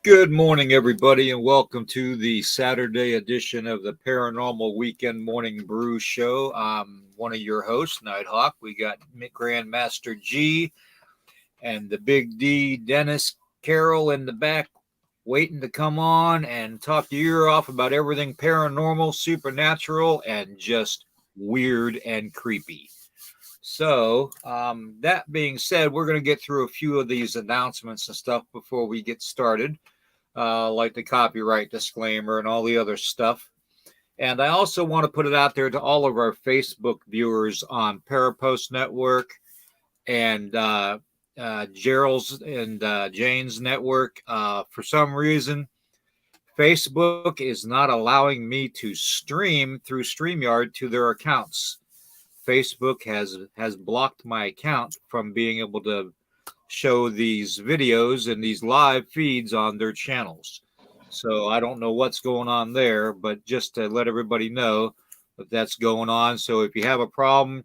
Good morning, everybody, and welcome to the Saturday edition of the Paranormal Weekend Morning Brew Show. I'm one of your hosts, Nighthawk. We got Grandmaster G and the Big D, Dennis Carroll, in the back, waiting to come on and talk your ear off about everything paranormal, supernatural, and just weird and creepy. So, that being said, we're going to get through a few of these announcements and stuff before we get started. Like the copyright disclaimer and all the other stuff. And I also want to put it out there to all of our Facebook viewers on Parapost Network and Gerald's and Jane's network. For some reason, Facebook is not allowing me to stream through StreamYard to their accounts. Facebook has blocked my account from being able to show these videos and these live feeds on their channels. So I don't know what's going on there, but just to let everybody know that that's going on. So if you have a problem,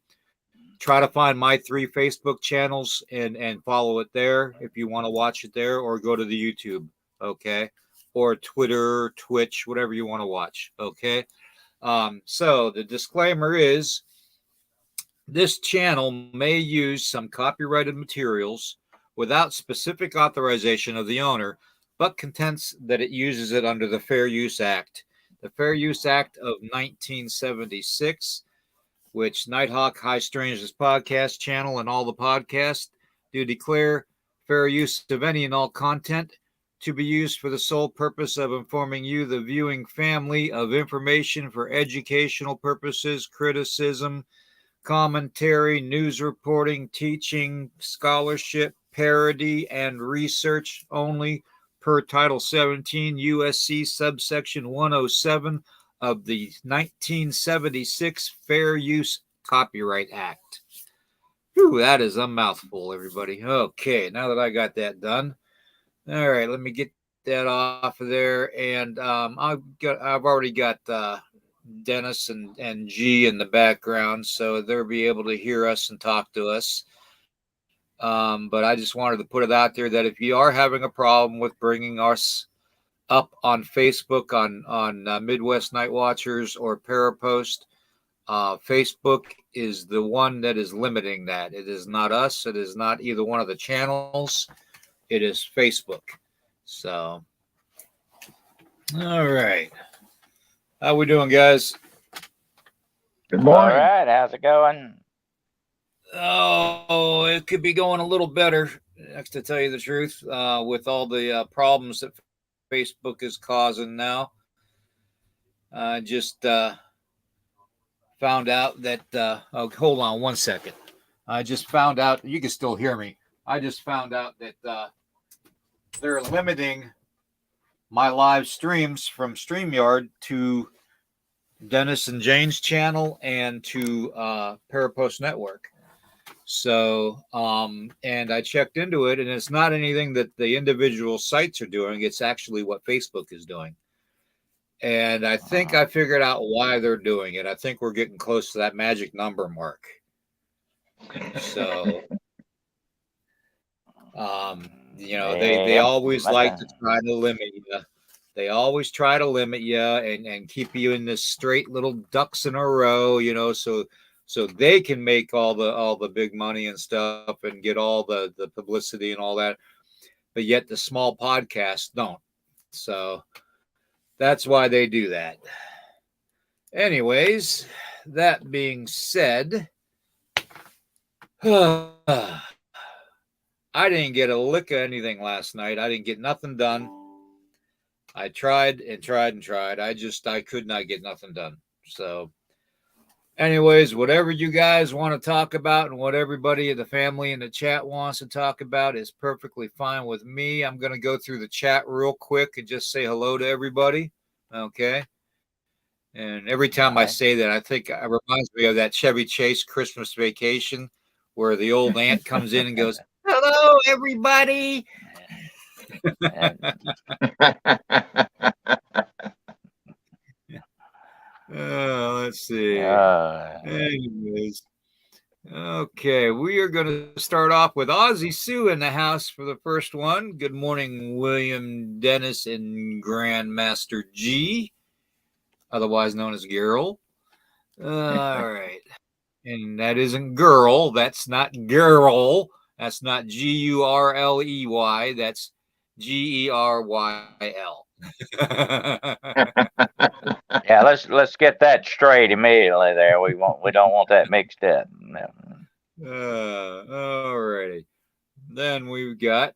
try to find my 3 Facebook channels and follow it there if you want to watch it there, or go to the YouTube, okay? Or Twitter, Twitch, whatever you want to watch, okay? So the disclaimer is this channel may use some copyrighted materials without specific authorization of the owner, but contends that it uses it under the Fair Use Act. The Fair Use Act of 1976, which Nighthawk High Strangeness podcast channel and all the podcasts do declare fair use of any and all content to be used for the sole purpose of informing you, the viewing family, of information for educational purposes, criticism, commentary, news reporting, teaching, scholarship, parody, and research only per Title 17 USC subsection 107 of the 1976 Fair Use Copyright Act. Whew, that is a mouthful, everybody. Okay, now that I got that done, all right, let me get that off of there. And I've already got Dennis and G in the background, so they'll be able to hear us and talk to us. But I just wanted to put it out there that if you are having a problem with bringing us up on Facebook on Midwest Night Watchers or Parapost, Facebook is the one that is limiting that. It is not us. It is not either one of the channels. It is Facebook. So, all right. How we doing, guys? Good morning. All right, how's it going? Oh, it could be going a little better, to tell you the truth, with all the problems that Facebook is causing now. I just found out that, hold on one second. I just found out, you can still hear me. I just found out that they're limiting my live streams from StreamYard to Dennis and Jane's channel and to Parapost Network. So, and I checked into it, and it's not anything that the individual sites are doing. It's actually what Facebook is doing. And I think I figured out why they're doing it. I think we're getting close to that magic number mark. So, they always like to try to limit you. They always try to limit you and keep you in this straight little ducks in a row, so they can make all the big money and stuff and get all the publicity and all that. But yet the small podcasts don't. So that's why they do that. Anyways, that being said, I didn't get a lick of anything last night. I didn't get nothing done. I tried and tried and tried. I could not get nothing done. So anyways, whatever you guys want to talk about and what everybody in the family in the chat wants to talk about is perfectly fine with me. I'm going to go through the chat real quick and just say hello to everybody. Okay. And every time I say that, I think it reminds me of that Chevy Chase Christmas Vacation where the old aunt comes in and goes, "Hello, everybody." Let's see. Anyways, Okay, we are going to start off with Aussie Sue in the house for the first one. Good morning, William Dennis and Grandmaster G, otherwise known as Geryl. All right. And that isn't girl. That's not Geryl. That's not Gurley. That's Geryl. Yeah, let's get that straight immediately. There, we don't want that mixed up. All righty. Then we've got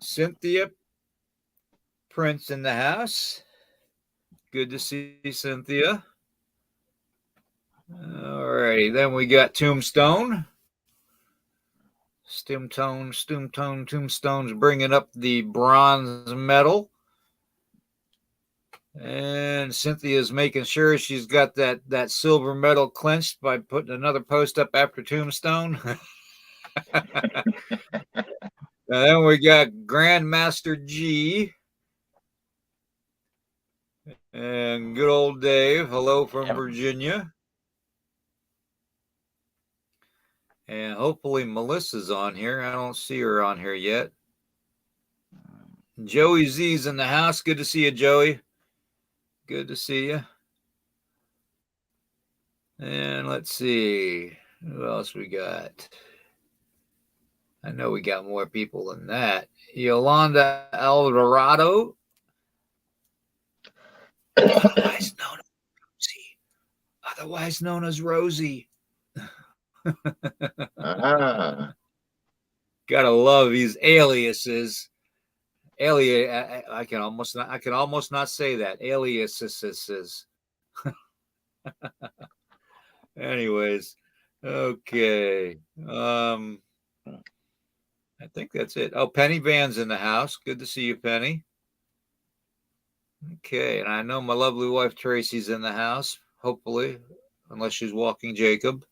Cynthia Prince in the house. Good to see Cynthia. All righty. Then we got Tombstone's bringing up the bronze medal. And Cynthia's making sure she's got that silver medal clinched by putting another post up after Tombstone. And then we got Grandmaster G and good old Dave. Hello from Virginia. And hopefully Melissa's on here. I don't see her on here yet. Joey Z's in the house. Good to see you, Joey. Good to see you. And let's see. Who else we got? I know we got more people than that. Yolanda Alvarado. Otherwise known as Rosie. Gotta love these aliases. I can almost not say that. Aliases. Anyways, okay. I think that's it. Oh, Penny Van's in the house. Good to see you, Penny. Okay, and I know my lovely wife Tracy's in the house, hopefully, unless she's walking Jacob.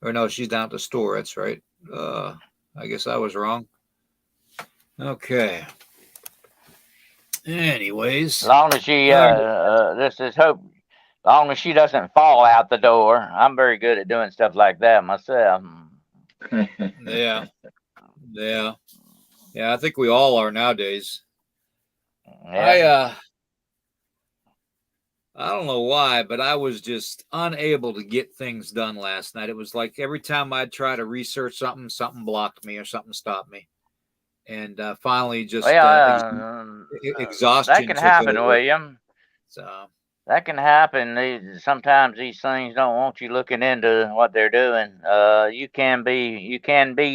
Or no, she's down at the store. That's right. I guess I was wrong. Okay. Anyways. As long as she, this is hope. As long as she doesn't fall out the door. I'm very good at doing stuff like that myself. Yeah. I think we all are nowadays. Yeah. I don't know why, but I was just unable to get things done last night. It was like every time I'd try to research something blocked me or something stopped me. And finally just exhaustion. That can happen, over. William. So that can happen. Sometimes these things don't want you looking into what they're doing. You can be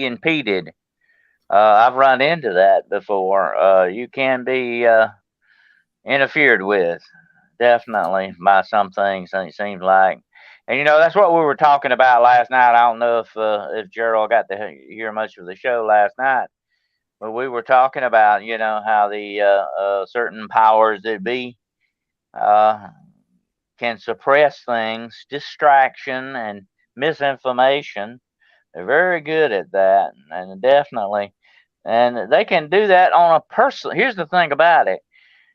impeded. I've run into that before. You can be interfered with, definitely, by some things. It seems like, and that's what we were talking about last night. I don't know if Geryl got to hear much of the show last night, but we were talking about how the certain powers that be can suppress things, distraction, and misinformation. They're very good at that, and definitely, and they can do that on a personal. Here's the thing about it: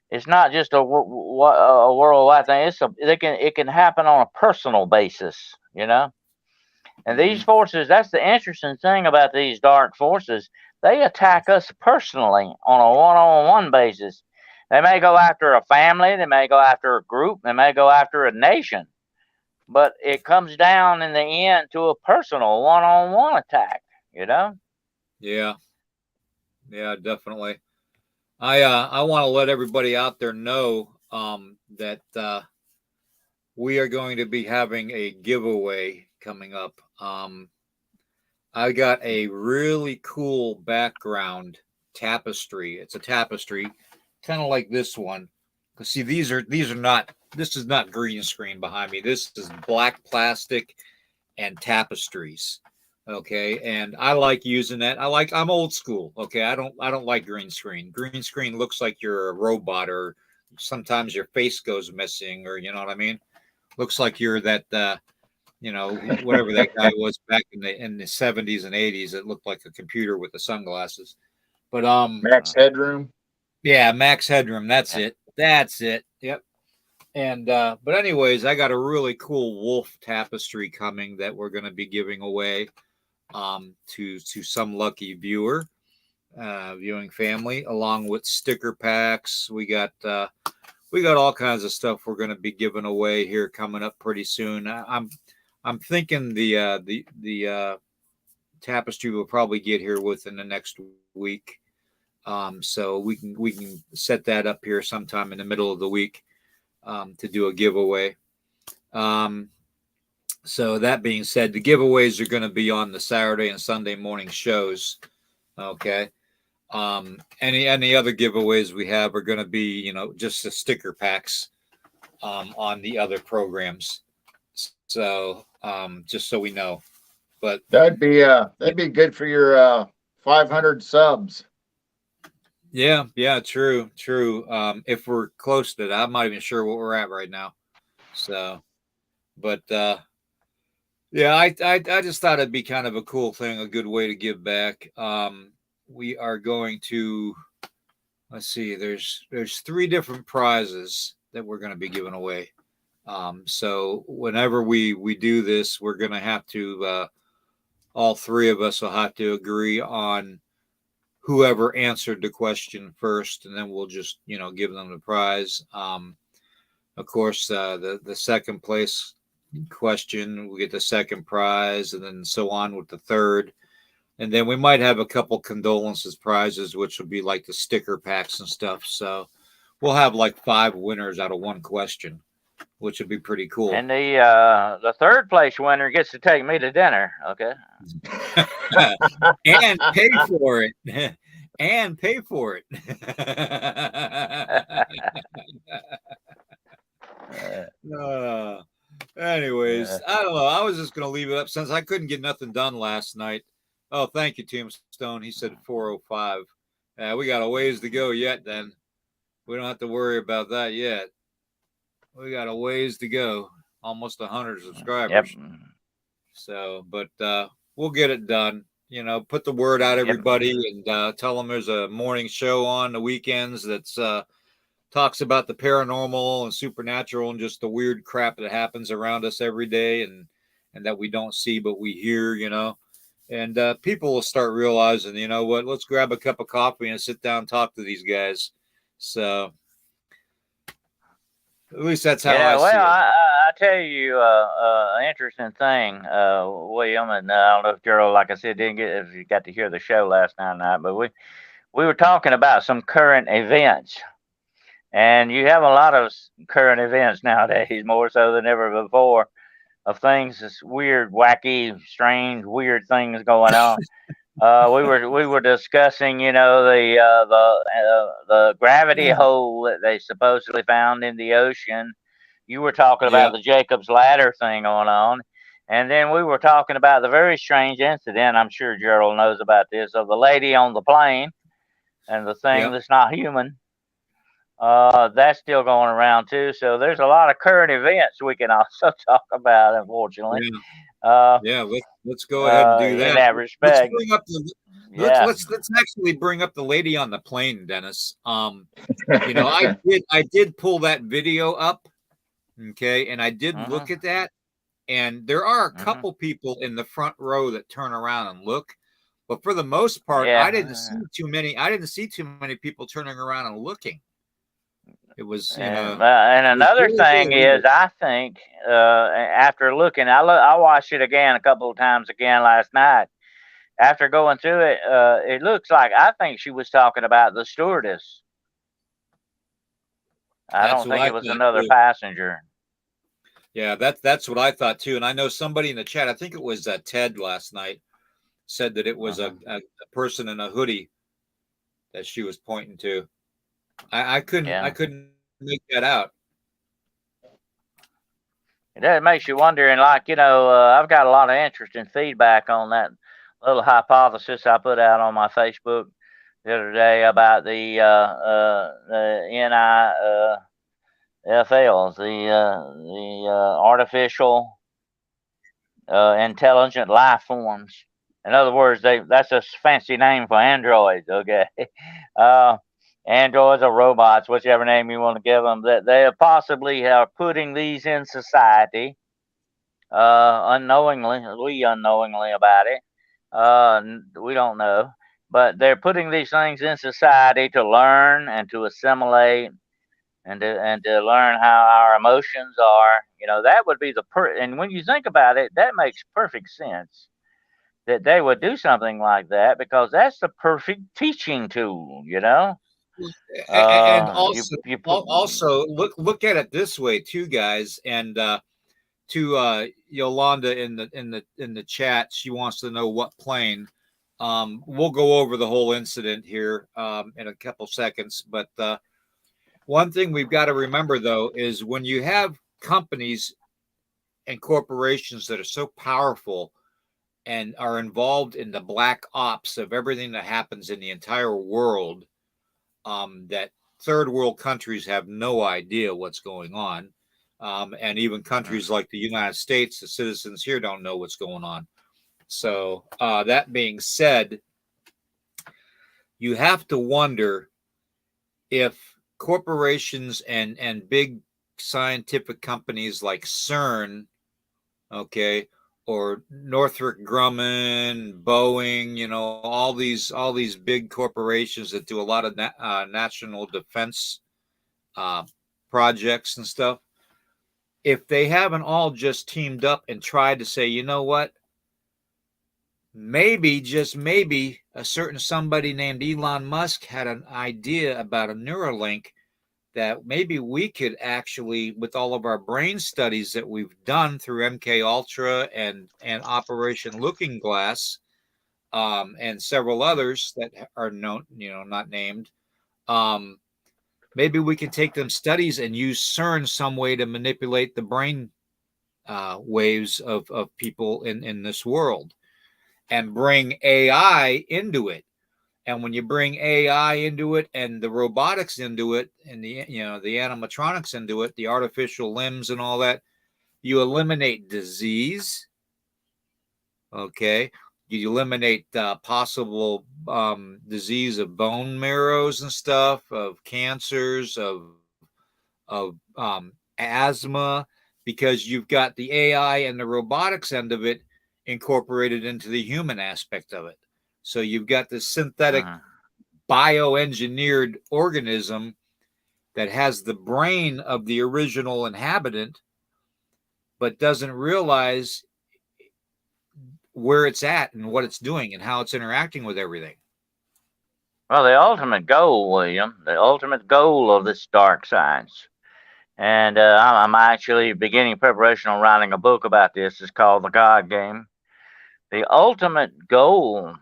it's not just a worldwide thing. It can happen on a personal basis, And these forces. That's the interesting thing about these dark forces. They attack us personally on a one-on-one basis. They may go after a family, they may go after a group, they may go after a nation, but it comes down in the end to a personal one-on-one attack, Yeah, definitely. I want to let everybody out there know that we are going to be having a giveaway coming up. I got a really cool background tapestry. It's a tapestry, kind of like this one. Because see, these are not. This is not green screen behind me. This is black plastic and tapestries. Okay, and I like using that. I'm old school. Okay, I don't like green screen. Green screen looks like you're a robot, or sometimes your face goes missing, or you know what I mean. Looks like you're that. Whatever that guy was back in the 70s and 80s, it looked like a computer with the sunglasses. But Max Headroom. Yeah, Max Headroom. That's it. Yep. And but anyways, I got a really cool wolf tapestry coming that we're going to be giving away to some lucky viewer, viewing family, along with sticker packs. We got all kinds of stuff we're going to be giving away here coming up pretty soon. I'm thinking the tapestry will probably get here within the next week. So we can set that up here sometime in the middle of the week to do a giveaway. So that being said, the giveaways are going to be on the Saturday and Sunday morning shows. Okay. Any other giveaways we have are going to be, just the sticker packs on the other programs. So just so we know. But that'd be good for your 500 subs. yeah, true. If we're close to that, I'm not even sure what we're at right now. So, but yeah, I just thought it'd be kind of a cool thing, a good way to give back. We are going to, let's see, there's 3 different prizes that we're going to be giving away. So whenever we do this, we're going to have to all 3 of us will have to agree on whoever answered the question first, and then we'll just give them the prize. Of course, the second place question we get the second prize, and then so on with the third, and then we might have a couple condolences prizes, which will be like the sticker packs and stuff. So we'll have like 5 winners out of 1 question, which would be pretty cool. And the third place winner gets to take me to dinner. Okay. And pay for it. And pay for it. Anyways, I don't know. I was just going to leave it up since I couldn't get nothing done last night. Oh, thank you, Tombstone. He said 4:05. We got a ways to go yet. Then we don't have to worry about that yet. We got a ways to go. Almost 100 subscribers. Yep. So, but we'll get it done. Put the word out, everybody, and tell them there's a morning show on the weekends that's talks about the paranormal and supernatural and just the weird crap that happens around us every day and that we don't see but we hear. And people will start realizing, what, let's grab a cup of coffee and sit down and talk to these guys. So at least that's how I see it. I tell you an interesting thing, William, and I don't know if Geryl, like I said, if you got to hear the show last night, but we were talking about some current events, and you have a lot of current events nowadays, more so than ever before, of things that's weird, wacky, strange, weird things going on. We were discussing, the gravity hole that they supposedly found in the ocean. You were talking about the Jacob's Ladder thing going on, and then we were talking about the very strange incident. I'm sure Geryl knows about this, of the lady on the plane and the thing that's not human. That's still going around too. So there's a lot of current events we can also talk about, unfortunately. Let's go ahead and do that. In that respect, let's actually bring up the lady on the plane, Dennis. I did pull that video up, okay, and I did look at that, and there are a couple people in the front row that turn around and look, but for the most part, I didn't see too many people turning around and looking. It was, and another thing is, I think after looking, I watched it again a couple of times again last night. After going through it, it looks like, I think she was talking about the stewardess. I don't think it was another passenger. Yeah, that's what I thought too. And I know somebody in the chat, I think it was Ted last night, said that it was a person in a hoodie that she was pointing to. I couldn't make that out. It makes you wonder, and I've got a lot of interest in feedback on that little hypothesis I put out on my Facebook the other day about the NIFLs, the artificial intelligent life forms. In other words, that's a fancy name for androids. Okay. androids or robots, whichever name you want to give them, that they possibly are putting these in society unknowingly, we unknowingly about it. We don't know, but they're putting these things in society to learn and to assimilate and to learn how our emotions are. That would be and when you think about it, that makes perfect sense that they would do something like that because that's the perfect teaching tool. And You put. also look at it this way too, guys. And to Yolanda in the chat, she wants to know what plane. We'll go over the whole incident here in a couple seconds, but one thing we've got to remember though is when you have companies and corporations that are so powerful and are involved in the black ops of everything that happens in the entire world, that third world countries have no idea what's going on. And even countries like the United States, the citizens here don't know what's going on. So that being said, you have to wonder if corporations and big scientific companies like CERN, okay, or Northrop Grumman, Boeing, all these big corporations that do a lot of national defense projects and stuff, if they haven't all just teamed up and tried to say, you know what, maybe, just maybe, a certain somebody named Elon Musk had an idea about a Neuralink that maybe we could actually, with all of our brain studies that we've done through MK Ultra and Operation Looking Glass, and several others that are known, not named, maybe we can take them studies and use CERN some way to manipulate the brain waves of people in this world and bring AI into it. And when you bring AI into it and the robotics into it and the animatronics into it, the artificial limbs and all that, you eliminate disease. Okay. You eliminate possible disease of bone marrows and stuff, of cancers, of asthma, because you've got the AI and the robotics end of it incorporated into the human aspect of it. So you've got this synthetic bioengineered organism that has the brain of the original inhabitant, but doesn't realize where it's at and what it's doing and how it's interacting with everything. Well, the ultimate goal, William, the ultimate goal of this dark science, and I'm actually beginning preparation on writing a book about this. It's called The God Game. The ultimate goal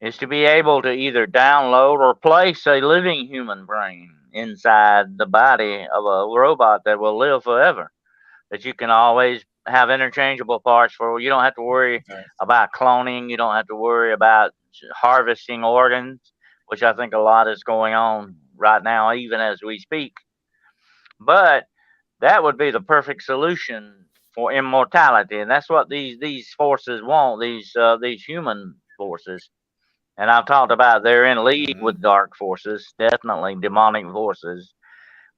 is to be able to either download or place a living human brain inside the body of a robot that will live forever, that you can always have interchangeable parts for. You don't have to worry about cloning. You don't have to worry about harvesting organs, which I think a lot is going on right now, even as we speak. But that would be the perfect solution for immortality, and that's what these forces want. These human forces, and I've talked about they're in league with dark forces, definitely demonic forces.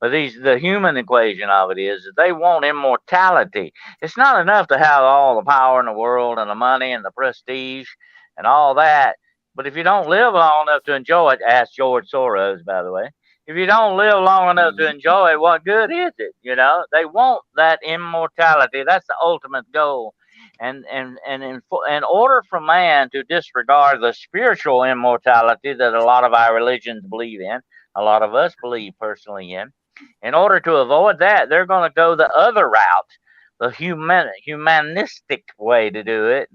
But the human equation of it is that they want immortality. It's not enough to have all the power in the world and the money and the prestige and all that. But if you don't live long enough to enjoy it, ask George Soros, by the way. If you don't live long enough to enjoy it, what good is it? They want that immortality. That's the ultimate goal. And in order for man to disregard the spiritual immortality that a lot of our religions believe in, a lot of us believe personally in order to avoid that, they're going to go the other route, the humanistic way to do it,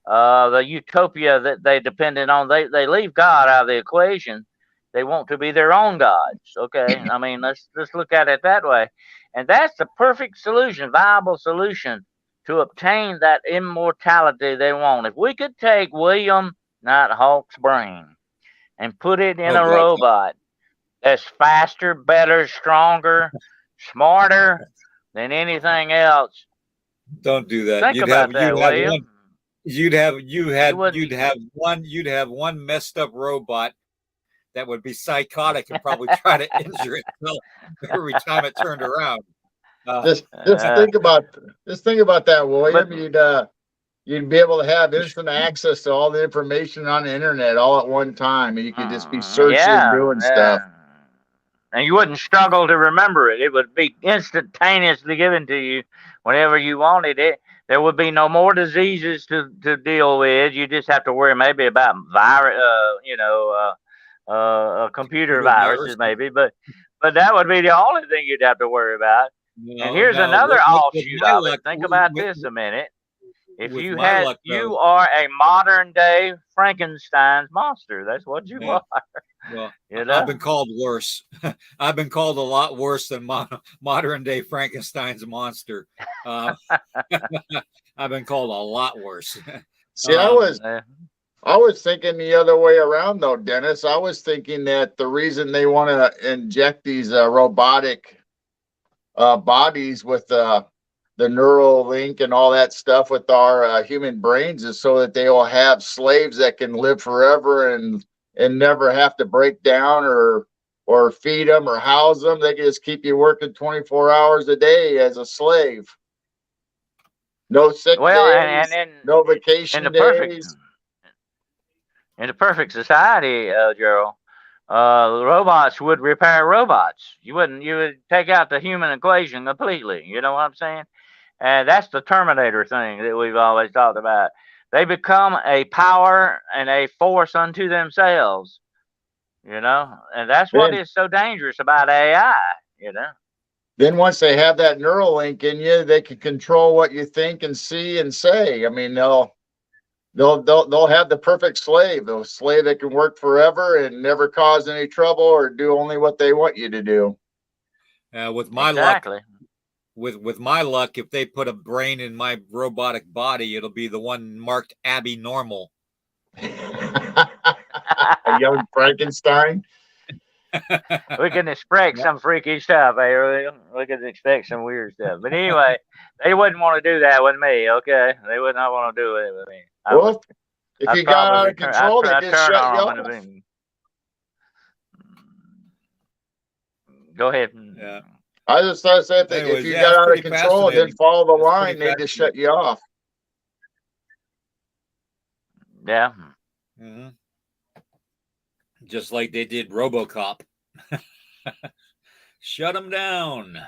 the utopia that they depended on. They leave God out of the equation. They want to be their own gods. Okay, I mean let's look at it that way, and that's the perfect solution, viable solution to obtain that immortality they want. If we could take William Nighthawk's brain and put it in a robot that's faster, better, stronger, smarter than anything else. Don't do that. Think about that, William. You'd have one messed up robot that would be psychotic and probably try to injure itself every time it turned around. Just think about that, William. You'd be able to have instant access to all the information on the internet all at one time, and you could just be searching and doing stuff. And you wouldn't struggle to remember it. It would be instantaneously given to you whenever you wanted it. There would be no more diseases to deal with. You just have to worry maybe about computer viruses maybe, but that would be the only thing you'd have to worry about. And here's another offshoot of it. Think about this a minute. If you are a modern day Frankenstein's monster. That's what you are. Well, I've been called worse. I've been called a lot worse than modern day Frankenstein's monster. I've been called a lot worse. See, I was thinking the other way around though, Dennis. I was thinking that the reason they want to inject these robotic bodies with the neural link and all that stuff with our human brains is so that they will have slaves that can live forever and never have to break down or feed them or house them. They can just keep you working 24 hours a day as a slave. No sick days, and no vacation days. In a perfect society, Geryl, robots would repair robots. You would take out the human equation completely. You know what I'm saying? And that's the Terminator thing that we've always talked about. They become a power and a force unto themselves, and that's what is so dangerous about AI, Then once they have that neural link in you, they can control what you think and see and say. I mean, they'll have the perfect slave, a slave that can work forever and never cause any trouble or do only what they want you to do. With my luck. With my luck, if they put a brain in my robotic body, it'll be the one marked Abby Normal. A young Frankenstein. We can expect some freaky stuff, we can expect some weird stuff. But anyway, they wouldn't want to do that with me, okay? They would not want to do it with me. Well, if you got out of control, they just shut you off. Go ahead. Yeah. I just thought that if you got out of control and didn't follow the line, they just shut you off. Yeah. Mm-hmm. Just like they did RoboCop. Shut them down.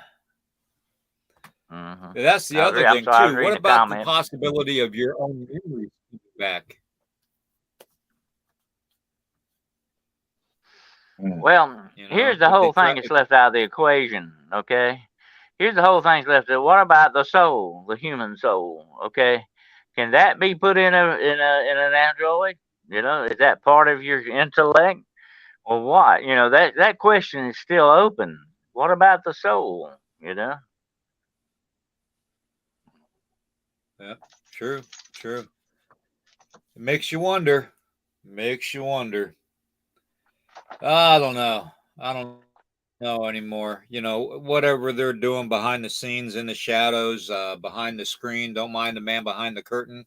Mm-hmm. That's the other thing, too. What about the possibility of your own memories back? Well, here's the whole thing that's left out of the equation, okay? Here's the whole thing left out. What about the soul, the human soul, okay? Can that be put in an android? Is that part of your intellect? Or what? That question is still open. What about the soul, Yeah, true. It makes you wonder. I don't know anymore. Whatever they're doing behind the scenes, in the shadows, behind the screen, don't mind the man behind the curtain.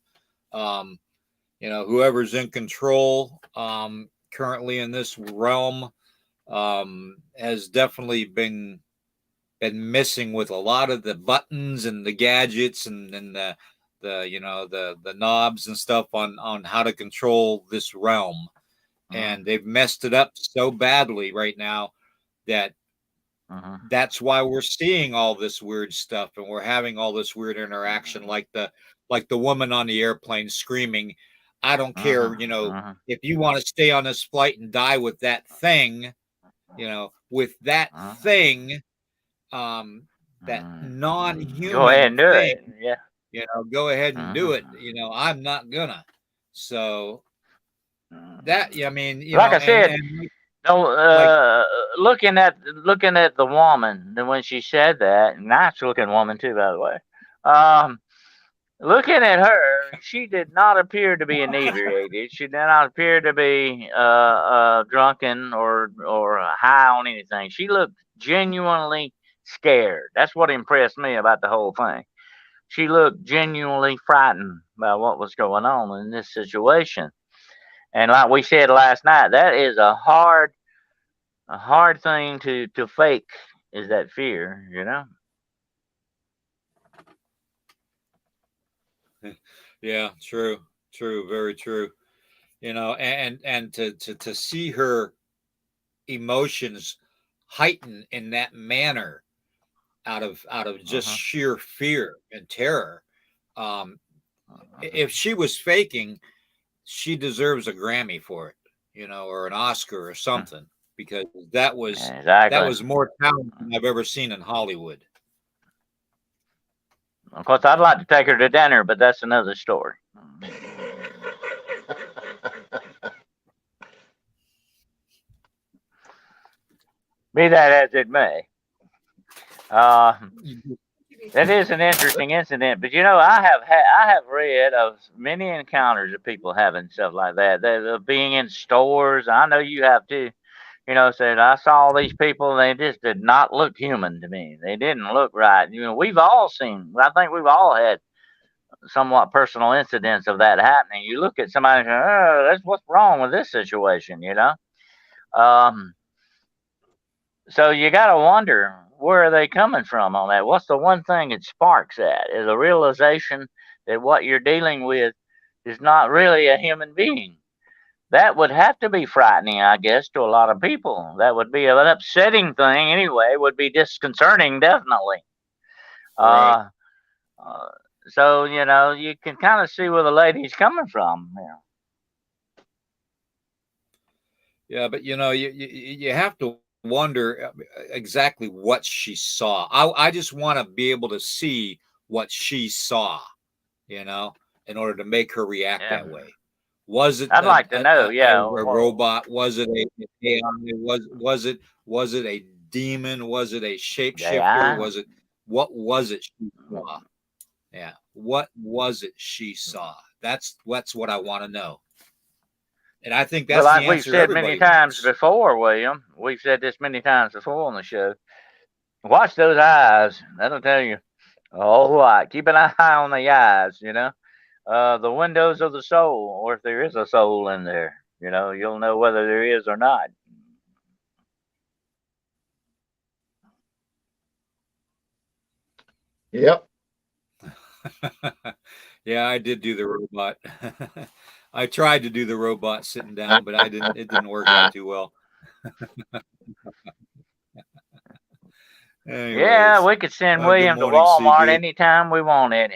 Whoever's in control currently in this realm has definitely been missing with a lot of the buttons and the gadgets and the knobs and stuff on how to control this realm. And they've messed it up so badly right now that that's why we're seeing all this weird stuff and we're having all this weird interaction, like the woman on the airplane screaming, "I don't care, if you want to stay on this flight and die with that thing, with that thing, that non-human go ahead and do thing, it. Yeah. Go ahead and do it. I'm not gonna." So that, like I said, looking at the woman, and when she said that, nice looking woman too, by the way. Looking at her, she did not appear to be inebriated. She did not appear to be drunken or high on anything. She looked genuinely scared. That's what impressed me about the whole thing. She looked genuinely frightened by what was going on in this situation. And like we said last night, that is a hard a hard thing to fake is that fear, you know? Yeah, true, very true. You know, and to see her emotions heighten in that manner out of just Uh-huh. sheer fear and terror. Um, Uh-huh. if she was faking, she deserves a Grammy for it, you know, or an Oscar or something, because that Exactly. was more talent than I've ever seen in Hollywood. Of course, I'd like to take her to dinner, but that's another story. Be that as it may. Uh, that is an interesting incident, but you know, I have read of many encounters of people having stuff like that. They're being in stores. I know you have too. You know, said I saw these people. They just did not look human to me. They didn't look right. You know, we've all seen. I think we've all had somewhat personal incidents of that happening. You look at somebody and say, "Oh, that's what's wrong with this situation," you know. Um, so you got to wonder, where are they coming from on that? What's the one thing it sparks at? Is a realization that what you're dealing with is not really a human being. That would have to be frightening, I guess, to a lot of people. That would be an upsetting thing anyway. Would be disconcerting, definitely. Right. Uh, uh, so you know, you can kind of see where the lady's coming from. You know. Yeah, but you know, you have to wonder exactly what she saw. I just want to be able to see what she saw, you know, in order to make her react Yeah, that way. Was it I'd like to know. a Yeah, robot? Was it a AI? Was it a demon? Was it a shapeshifter? AI. Was it what was it she saw? Yeah, what was it she saw? That's what I want to know, and I think Well, that's like the we've answer said many everybody times wants. before, William. We've said this many times before on the show. Watch those eyes. That'll tell you a whole lot. Keep an eye on the eyes. You know, the windows of the soul, or if there is a soul in there. You know, you'll know whether there is or not. Yep. Yeah, I did do the robot. I tried to do the robot sitting down, but I didn't. It didn't work out too well. Yeah, Anyways, we could send good William to morning, Walmart CB. anytime we wanted.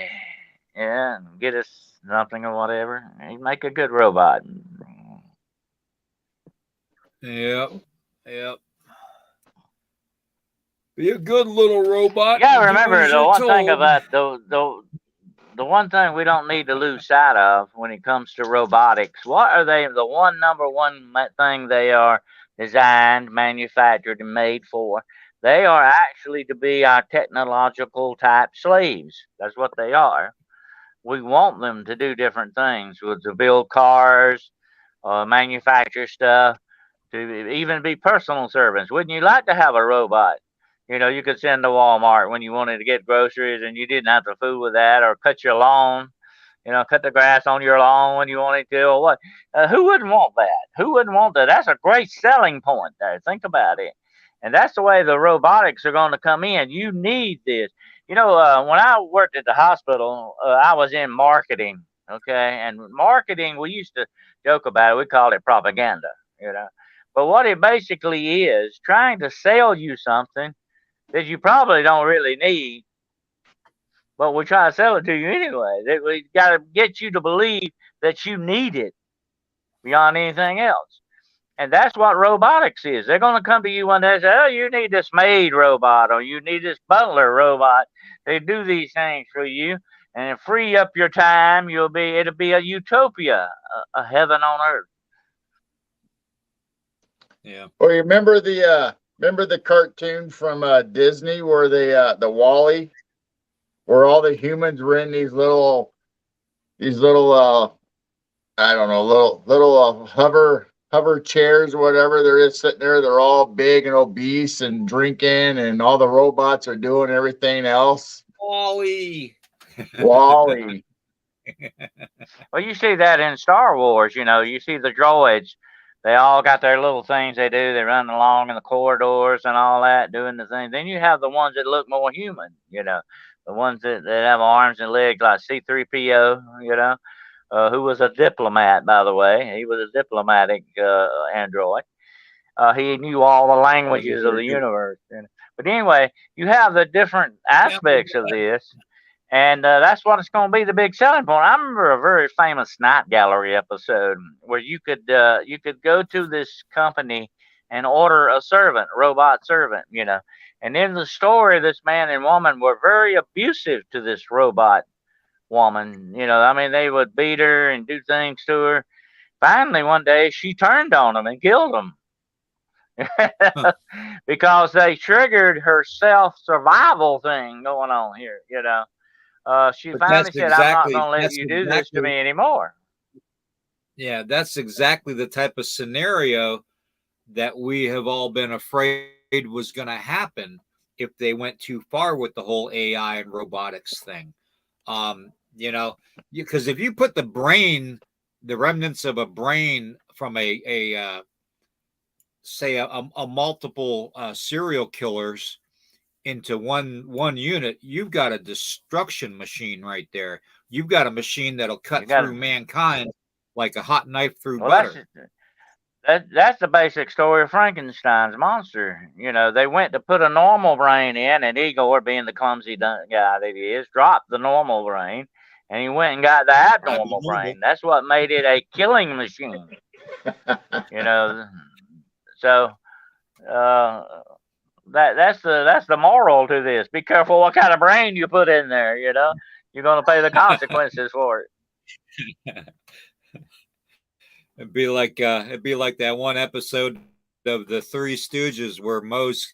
Yeah, and get us something or whatever. He'd make a good robot. Yep, yep. Be a good little You robot gotta and do remember as the you're one thing told. about the one thing we don't need to lose sight of when it comes to robotics. What are they? The one number one thing they are designed, manufactured, and made for. They are actually to be our technological type slaves. That's what they are. We want them to do different things, to build cars, manufacture stuff, to even be personal servants. Wouldn't you like to have a robot? You know, you could send to Walmart when you wanted to get groceries and you didn't have to fool with that, or cut your lawn, you know, cut the grass on your lawn when you wanted to, or what. Who wouldn't want that? Who wouldn't want that? That's a great selling point there. Think about it. And that's the way the robotics are going to come in. You need this. You know, when I worked at the hospital, I was in marketing. Okay. And marketing, we used to joke about it. We called it propaganda, you know. But what it basically is, trying to sell you something that you probably don't really need, but we try to sell it to you anyway. We got to get you to believe that you need it beyond anything else. And that's what robotics is. They're going to come to you one day and say, "Oh, you need this maid robot, or you need this butler robot. They do these things for you and free up your time. It'll be a utopia, a heaven on earth." Yeah. Well, you remember the cartoon from Disney where the Wally, where all the humans were in these little I don't know, little hover chairs or whatever there is sitting there. They're all big and obese and drinking, and all the robots are doing everything else. Wally. Wally. Well, you see that in Star Wars. You know, you see the droids. They all got their little things they do. They run along in the corridors and all that, doing the thing. Then you have the ones that look more human, the ones that have arms and legs like C-3PO, who was a diplomat, by the way. He was a diplomatic android. He knew all the languages of the universe. But anyway, you have the different aspects of this, and that's what it's going to be the big selling point. I remember a very famous Night Gallery episode where you could go to this company and order a servant, robot servant, And in the story, this man and woman were very abusive to this robot woman. I mean, they would beat her and do things to her. Finally, one day, she turned on them and killed them. Because they triggered her self-survival thing going on here, She But finally that's said, I'm not exactly going to let that's you do this to exactly me anymore. yeah, that's exactly the type of scenario that we have all been afraid was going to happen if they went too far with the whole AI and robotics thing. Because if you put the brain, the remnants of a brain from a multiple serial killers into one unit, you've got a destruction machine right there. You've got a machine that'll cut through mankind like a hot knife through butter. That's the basic story of Frankenstein's monster. They went to put a normal brain in, and Igor, being the clumsy guy that he is, dropped the normal brain, and he went and got the abnormal brain. That's what made it a killing machine. So that's the moral to this. Be careful what kind of brain you put in there. You're going to pay the consequences for it. It'd be like that one episode of the Three Stooges where Moe's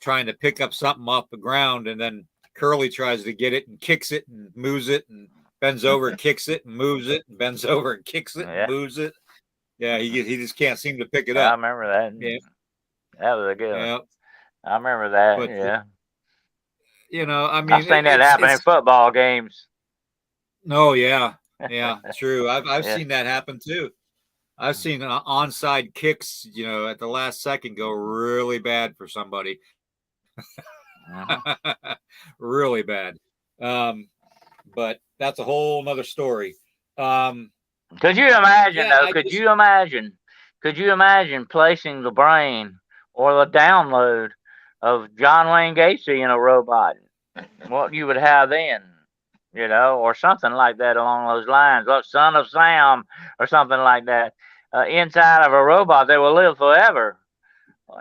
trying to pick up something off the ground, and then Curly tries to get it and kicks it and moves it, and bends over and kicks it and moves it, and bends over and kicks it and moves it. Yeah, he just can't seem to pick it up. I remember that. Yeah, that was a good one. I remember that. But, I mean, I've seen that happen in football games. Oh yeah, true. I've seen that happen too. I've seen onside kicks, at the last second go really bad for somebody. Really bad. But that's a whole nother story. Could you imagine, though? Could you imagine placing the brain or the download of John Wayne Gacy in a robot? What you would have then, or something like that along those lines, like Son of Sam or something like that. Inside of a robot, they will live forever,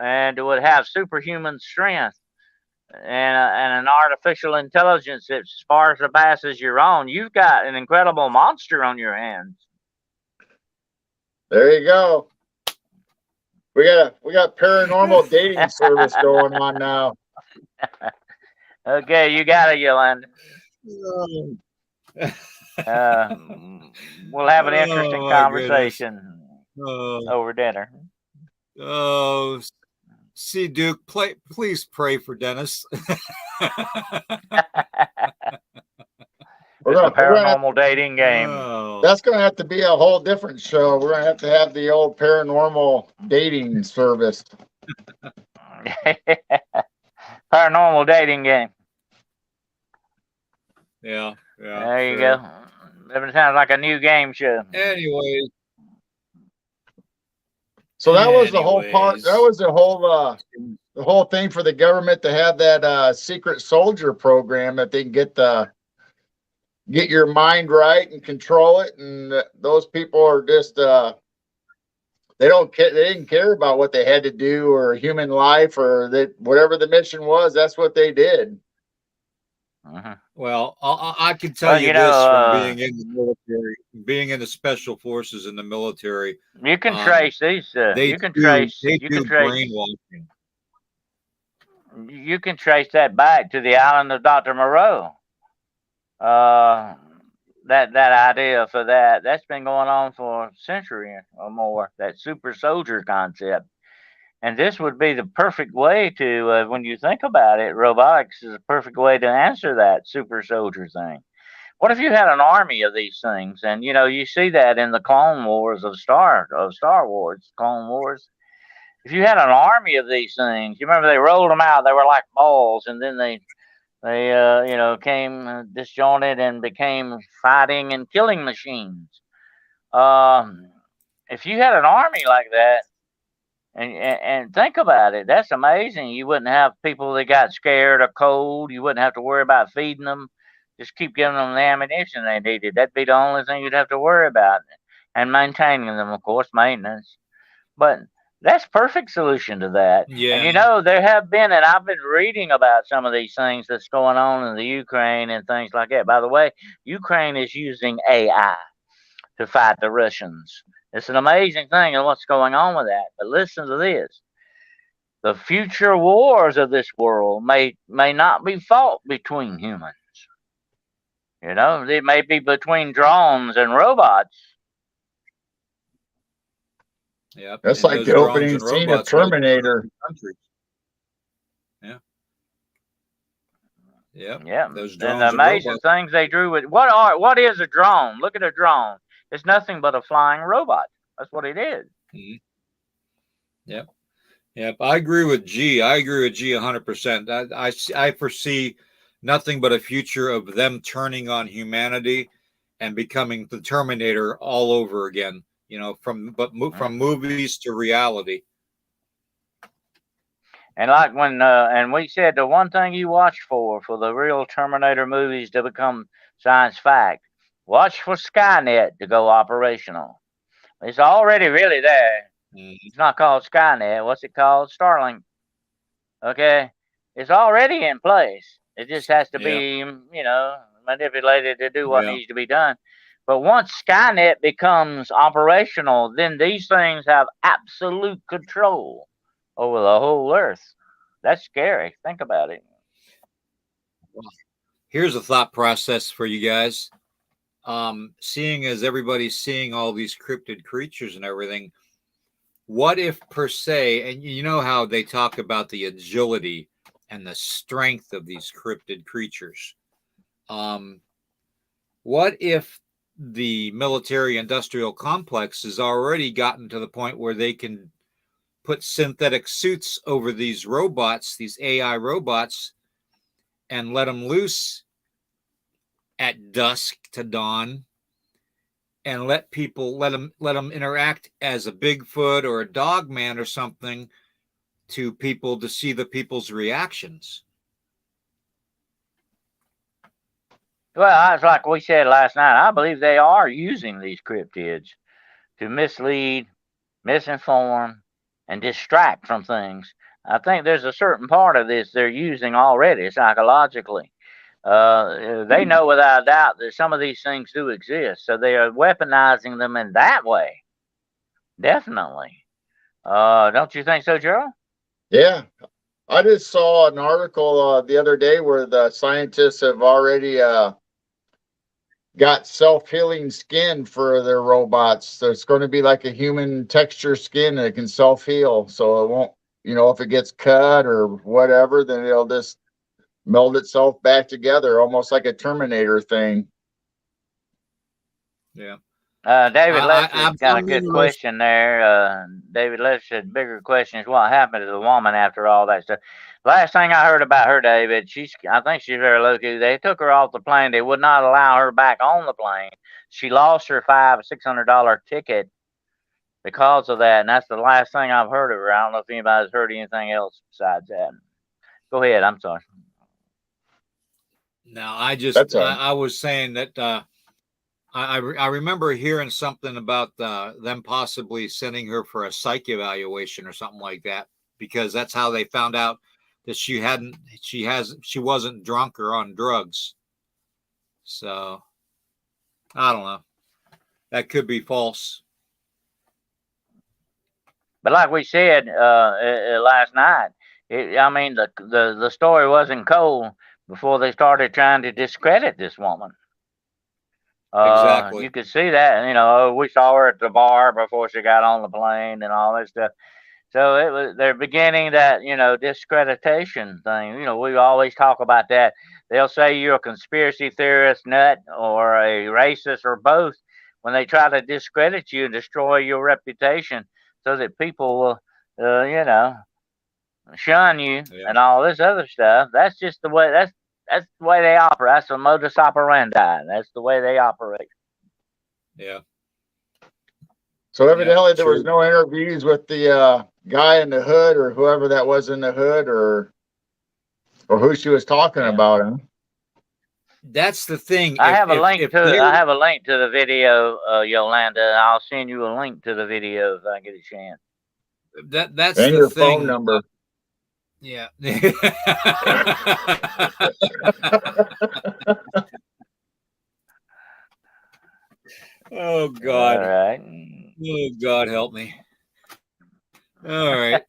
and it would have superhuman strength and an artificial intelligence that far surpasses your own. You've got an incredible monster on your hands. There you go. We got paranormal dating service going on now. Okay, you got it, Yolanda. We'll have an interesting conversation over dinner. Oh, see, Duke, please pray for Dennis. It's a paranormal dating game. That's going to have to be a whole different show. We're going to have the old paranormal dating service. Paranormal dating game. Yeah. There you go. It sounds like a new game show. Anyways. So that was the whole part. That was the whole thing for the government to have that secret soldier program that they can get your mind right and control it. And those people are just they don't care. They didn't care about what they had to do or human life or whatever the mission was. That's what they did. Well, I can tell you this from being in the military, being in the special forces in the military. You can trace these. You can trace brainwashing. You can trace that back to the island of Dr. Moreau. That idea for that's been going on for a century or more. That super soldier concept. And this would be the perfect way to, when you think about it, robotics is a perfect way to answer that super soldier thing. What if you had an army of these things? And you see that in the Clone Wars of Star Wars, Clone Wars. If you had an army of these things, you remember they rolled them out. They were like balls, and then they came disjointed and became fighting and killing machines. If you had an army like that, and think about it, that's amazing. You wouldn't have people that got scared or cold. You wouldn't have to worry about feeding them. Just keep giving them the ammunition they needed. That'd be the only thing you'd have to worry about, and maintaining them, of course, maintenance. But that's perfect solution to that. Yeah. And there have been, and I've been reading about some of these things that's going on in the Ukraine and things like that. By the way, Ukraine is using AI to fight the Russians. It's an amazing thing and what's going on with that. But listen to this. The future wars of this world may not be fought between humans. They may be between drones and robots. Yep. That's like the opening scene of Terminator. Yeah. Yep. Yeah. Those drones and the amazing things they drew with what is a drone? Look at a drone. It's nothing but a flying robot. That's what it is. Mm-hmm. Yep. Yep. I agree with G. 100%. I foresee nothing but a future of them turning on humanity and becoming the Terminator all over again. From movies to reality. And like and we said the one thing you watch for the real Terminator movies to become science fact, watch for Skynet to go operational. It's already really there. It's not called Skynet. What's it called? Starlink. Okay. It's already in place. It just has to be, manipulated to do what needs to be done. But once Skynet becomes operational, then these things have absolute control over the whole Earth. That's scary. Think about it. Well, here's a thought process for you guys. Seeing as everybody's seeing all these cryptid creatures and everything, what if per se, and you know how they talk about the agility and the strength of these cryptid creatures. What if the military industrial complex has already gotten to the point where they can put synthetic suits over these robots, these AI robots, and let them loose at dusk to dawn, and let them interact as a Bigfoot or a dog man or something to people to see the people's reactions? Well, it's like we said last night. I believe they are using these cryptids to mislead, misinform, and distract from things. I think there's a certain part of this they're using already psychologically. They know without a doubt that some of these things do exist, so they are weaponizing them in that way. Definitely. Don't you think so, Geryl? Yeah. I just saw an article the other day where the scientists have already got self-healing skin for their robots. So it's going to be like a human texture skin that can self-heal. So it won't, if it gets cut or whatever, then it'll just meld itself back together, almost like a Terminator thing. Yeah. David Lester's got a good question there. David Lester's bigger question is what happened to the woman after all that stuff. Last thing I heard about her, David, I think she's very lucky. They took her off the plane. They would not allow her back on the plane. She lost her $500-$600 ticket because of that, and that's the last thing I've heard of her. I don't know if anybody's heard anything else besides that. Go ahead. I'm sorry. No, I was saying that I remember hearing something about them possibly sending her for a psych evaluation or something like that, because that's how they found out that she wasn't drunk or on drugs. So I don't know. That could be false. But like we said last night, the story wasn't cold before they started trying to discredit this woman. Exactly. You could see that, we saw her at the bar before she got on the plane and all that stuff. So they're beginning that, discreditation thing. We always talk about that. They'll say you're a conspiracy theorist nut or a racist or both when they try to discredit you and destroy your reputation so that people will, shun you Yeah. and all this other stuff. That's just the way, that's the way they operate. That's the modus operandi. That's the way they operate. Yeah. So evidently there was true. no interviews with the guy in the hood or whoever that was in the hood or who she was talking about. Huh? That's the thing. I have a link If to they, I have a link to the video, Yolanda. I'll send you a link to the video if I get a chance. that's And the your thing. phone number. Yeah. Oh God. All right. Oh God, help me. All right.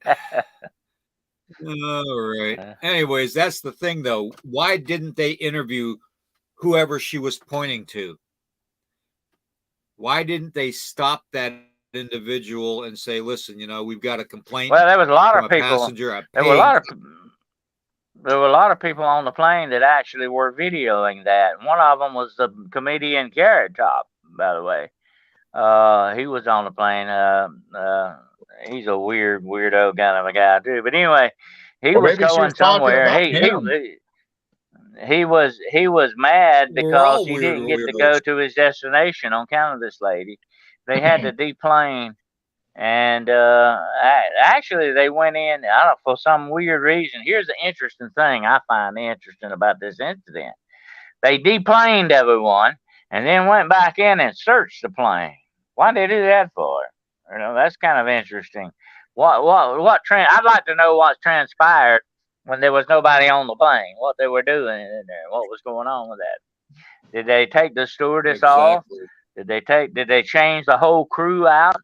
All right. Anyways, that's the thing though. Why didn't they interview whoever she was pointing to? Why didn't they stop that individual and say, listen, we've got a complaint Well, there was a lot from of a people. passenger. There were a lot of people on the plane that actually were videoing that. One of them was the comedian Carrot Top, by the way. He was on the plane. He's a weirdo kind of a guy too. But anyway, he Or was maybe she going was talking somewhere. about him. He was mad Well, we're because all he weird didn't get to weirdos. go to his destination on account of this lady. They had to deplane, and actually they went in. I don't for some weird reason. Here's the interesting thing I find interesting about this incident. They deplaned everyone and then went back in and searched the plane. Why did they do that for? That's kind of interesting. I'd like to know what transpired when there was nobody on the plane, what they were doing in there, what was going on with that. Did they take the stewardess off? Exactly. Did they change the whole crew out?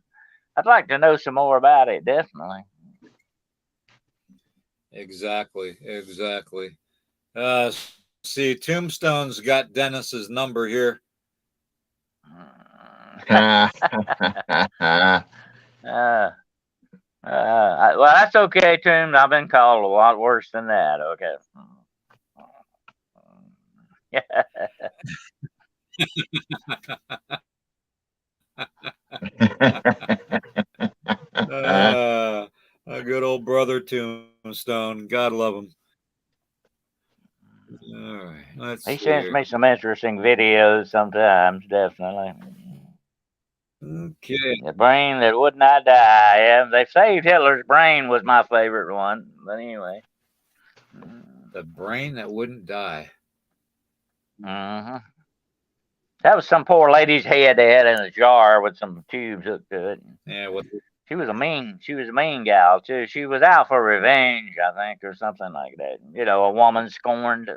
I'd like to know some more about it, definitely. Exactly. See, Tombstone's got Dennis's number here. Well, that's okay, Tombs. I've been called a lot worse than that. Okay. A good old brother Tombstone. God love him. All right. He sends me some interesting videos sometimes, definitely. Okay. The brain that would not die. Yeah, they saved Hitler's brain was my favorite one. But anyway. The brain that wouldn't die. Mm-hmm. That was some poor lady's head they had in a jar with some tubes hooked to it. Yeah. She was a mean gal too. She was out for revenge, I think, or something like that. A woman scorned.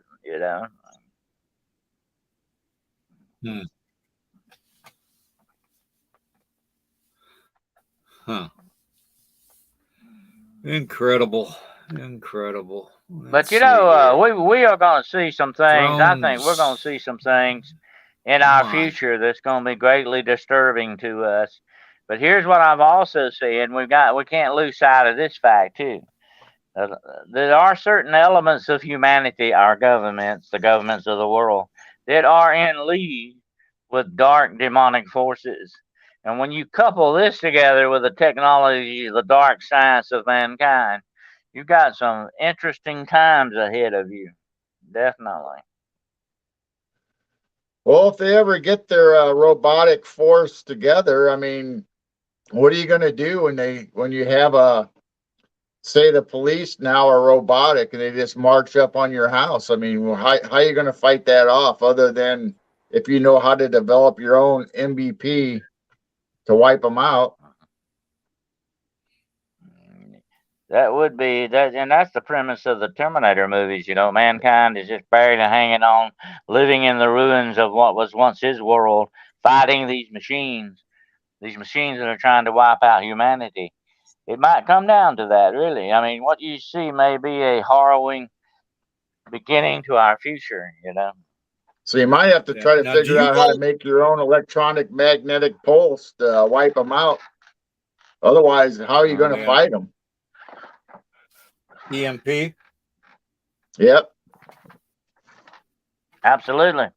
Huh. Incredible. But we are going to see some things. I think we're going Drones. to see some things in our future that's going to be greatly disturbing to us. But here's what I've also seen. We can't lose sight of this fact too. There are certain elements of humanity, the governments of the world, that are in league with dark demonic forces. And when you couple this together with the technology, the dark science of mankind, you've got some interesting times ahead of you. Definitely. Well, if they ever get their robotic force together, I mean, what are you going to do when you have say the police now are robotic and they just march up on your house? I mean, how are you going to fight that off other than if you know how to develop your own MVP to wipe them out? That would be that, and that's the premise of the Terminator movies. Mankind is just barely hanging on, living in the ruins of what was once his world, fighting these machines that are trying to wipe out humanity. It might come down to that, really. I mean, what you see may be a harrowing beginning to our future. So you might have to try to figure out how to make your own electronic magnetic pulse to wipe them out. Otherwise, how are you going to fight them? EMP. Yep. Absolutely.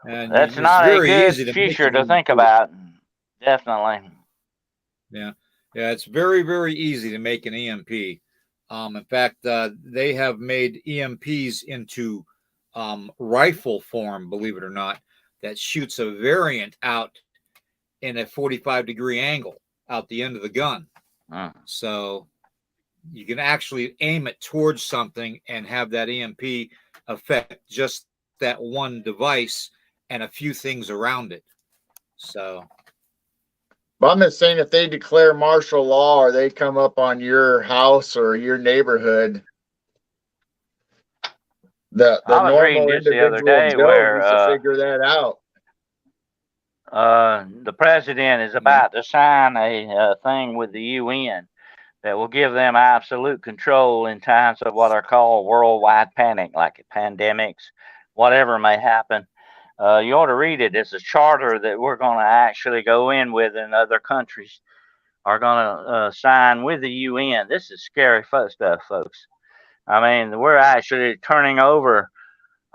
And That's it's not a very good easy to make future an to think EMP. about. Definitely. Yeah. Yeah. It's very, very easy to make an EMP. In fact, they have made EMPs into rifle form, believe it or not, that shoots a variant out in a 45-degree angle out the end of the gun. So you can actually aim it towards something and have that EMP affect just that one device and a few things around it. So, But I'm just saying, if they declare martial law or they come up on your house or your neighborhood, the I was reading normal just the other individual day Joe where needs to figure that out. the president is about to sign a thing with the UN that will give them absolute control in times of what are called worldwide panic, like pandemics, whatever may happen. You ought to read it. It's a charter that we're going to actually go in with, and other countries are going to sign with the UN. This is scary stuff, folks. I mean, we're actually turning over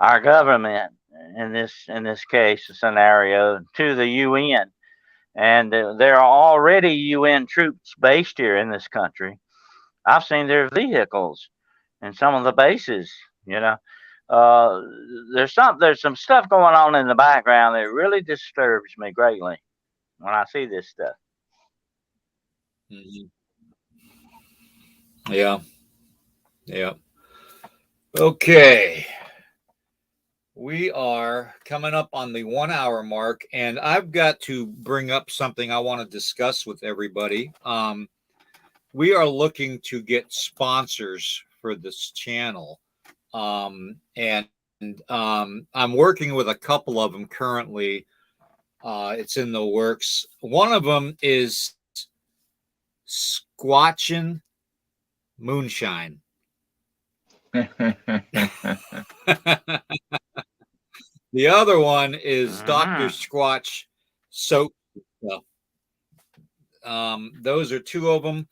our government in this case scenario to the UN, and there are already UN troops based here in this country. I've seen their vehicles in some of the bases. You know, there's some stuff going on in the background that really disturbs me greatly when I see this stuff. mm-hmm. Yeah. Yeah. Okay. We are coming up on the 1 hour mark, and I've got to bring up something I want to discuss with everybody. We are looking to get sponsors for this channel. And I'm working with a couple of them currently. It's in the works. One of them is Squatchin' Moonshine. The other one is Dr. Squatch Soap. Those are two of them.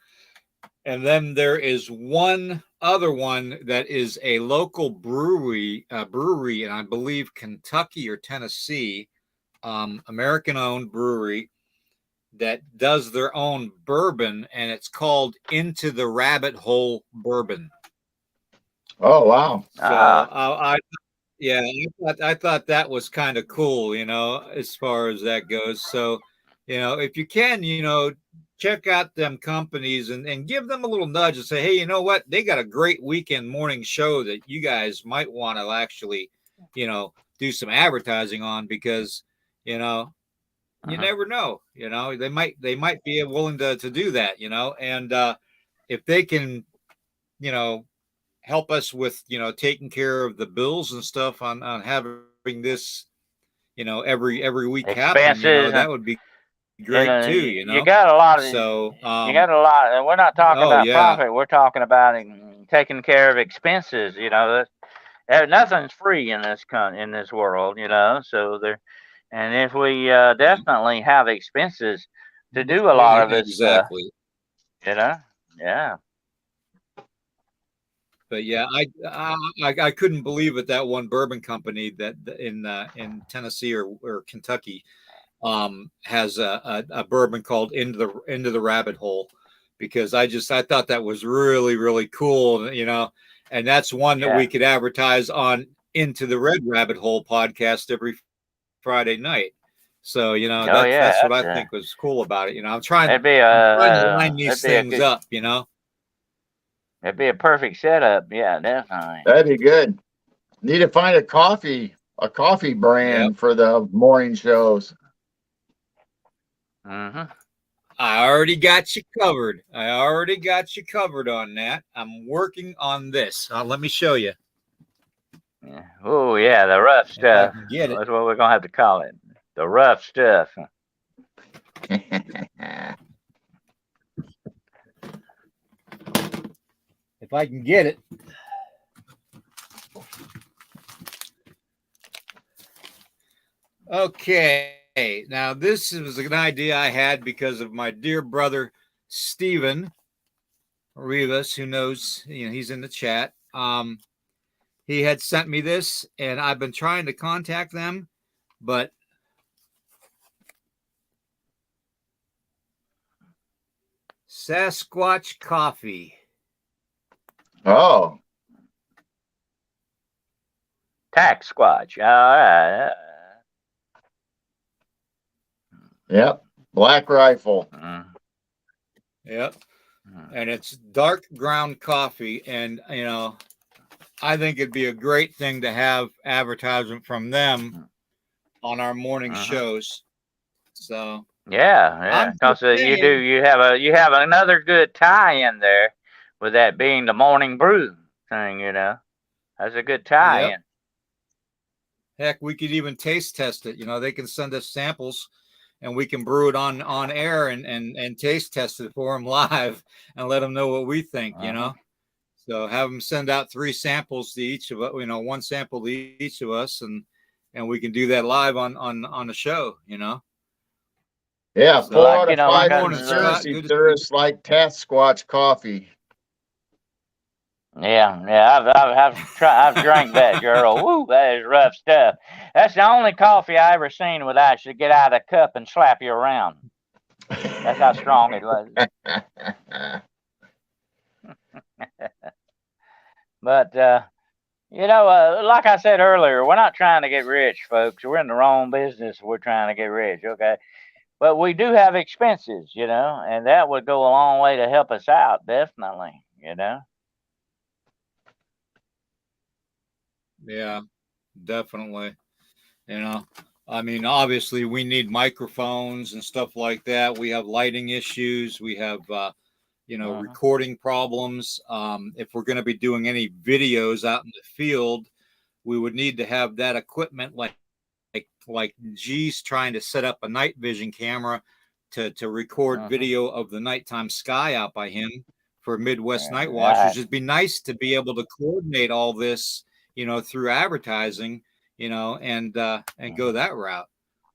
And then there is one other one that is a local brewery, and I believe Kentucky or Tennessee, American-owned brewery that does their own bourbon, and it's called Into the Rabbit Hole Bourbon. Oh wow! So I thought that was kind of cool, as far as that goes. So, if you can, check out them companies and give them a little nudge and say, hey, you know what? They got a great weekend morning show that you guys might want to actually, do some advertising on because, you never know, they might be willing to do that, and if they can, help us with, taking care of the bills and stuff on having this, every week happen, Expenses, that would be great too, you got a lot of, so you got a lot. And we're not talking about yeah. profit. We're talking about taking care of expenses. Nothing's free in this world. So there, and if we definitely have expenses to do a lot of this stuff, exactly. yeah. But yeah, I couldn't believe it, that one bourbon company that in Tennessee or Kentucky has a bourbon called Into the Rabbit Hole, because I thought that was really, really cool, and that's one that we could advertise on Into the Red Rabbit Hole podcast every Friday night. So that's what I think was cool about it. I'm trying to line these things up. It'd be a perfect setup. Yeah, definitely. That'd be good. Need to find a coffee brand for the morning shows. Mm-hmm. I already got you covered. On that. I'm working on this. Let me show you. Yeah. Oh yeah, the rough stuff. Get it. That's what we're gonna have to call it. The rough stuff. If I can get it. Okay. Now, this was an idea I had because of my dear brother, Stephen, Rivas, who knows, he's in the chat. He had sent me this, and I've been trying to contact them, but Sasquatch Coffee. Oh. Tax Squatch. All right. Yep. Black Rifle. Yep. And it's dark ground coffee. And, I think it'd be a great thing to have advertisement from them on our morning shows. So yeah, because you have another good tie in there with that being the morning brew thing. That's a good tie in. Heck, we could even taste test it. They can send us samples, and we can brew it on air and taste test it for them live and let them know what we think. So have them send out 3 samples to each of us, 1 sample to each of us, and we can do that live on the show, Yeah, So, 4 out of 5 morning, conspiracy theorists like Sasquatch coffee. Yeah. I've drank that, Geryl. Woo, that is rough stuff. That's the only coffee I ever seen would actually get out of the cup and slap you around. That's how strong it was. But like I said earlier, we're not trying to get rich, folks. We're in the wrong business. We're trying to get rich, okay? But we do have expenses, and that would go a long way to help us out, definitely, Yeah, definitely. I mean, obviously we need microphones and stuff like that. We have lighting issues. We have, recording problems. If we're going to be doing any videos out in the field, we would need to have that equipment like G's trying to set up a night vision camera to record video of the nighttime sky out by him for Midwest Night Watchers. It'd be nice to be able to coordinate all this, through advertising, and go that route.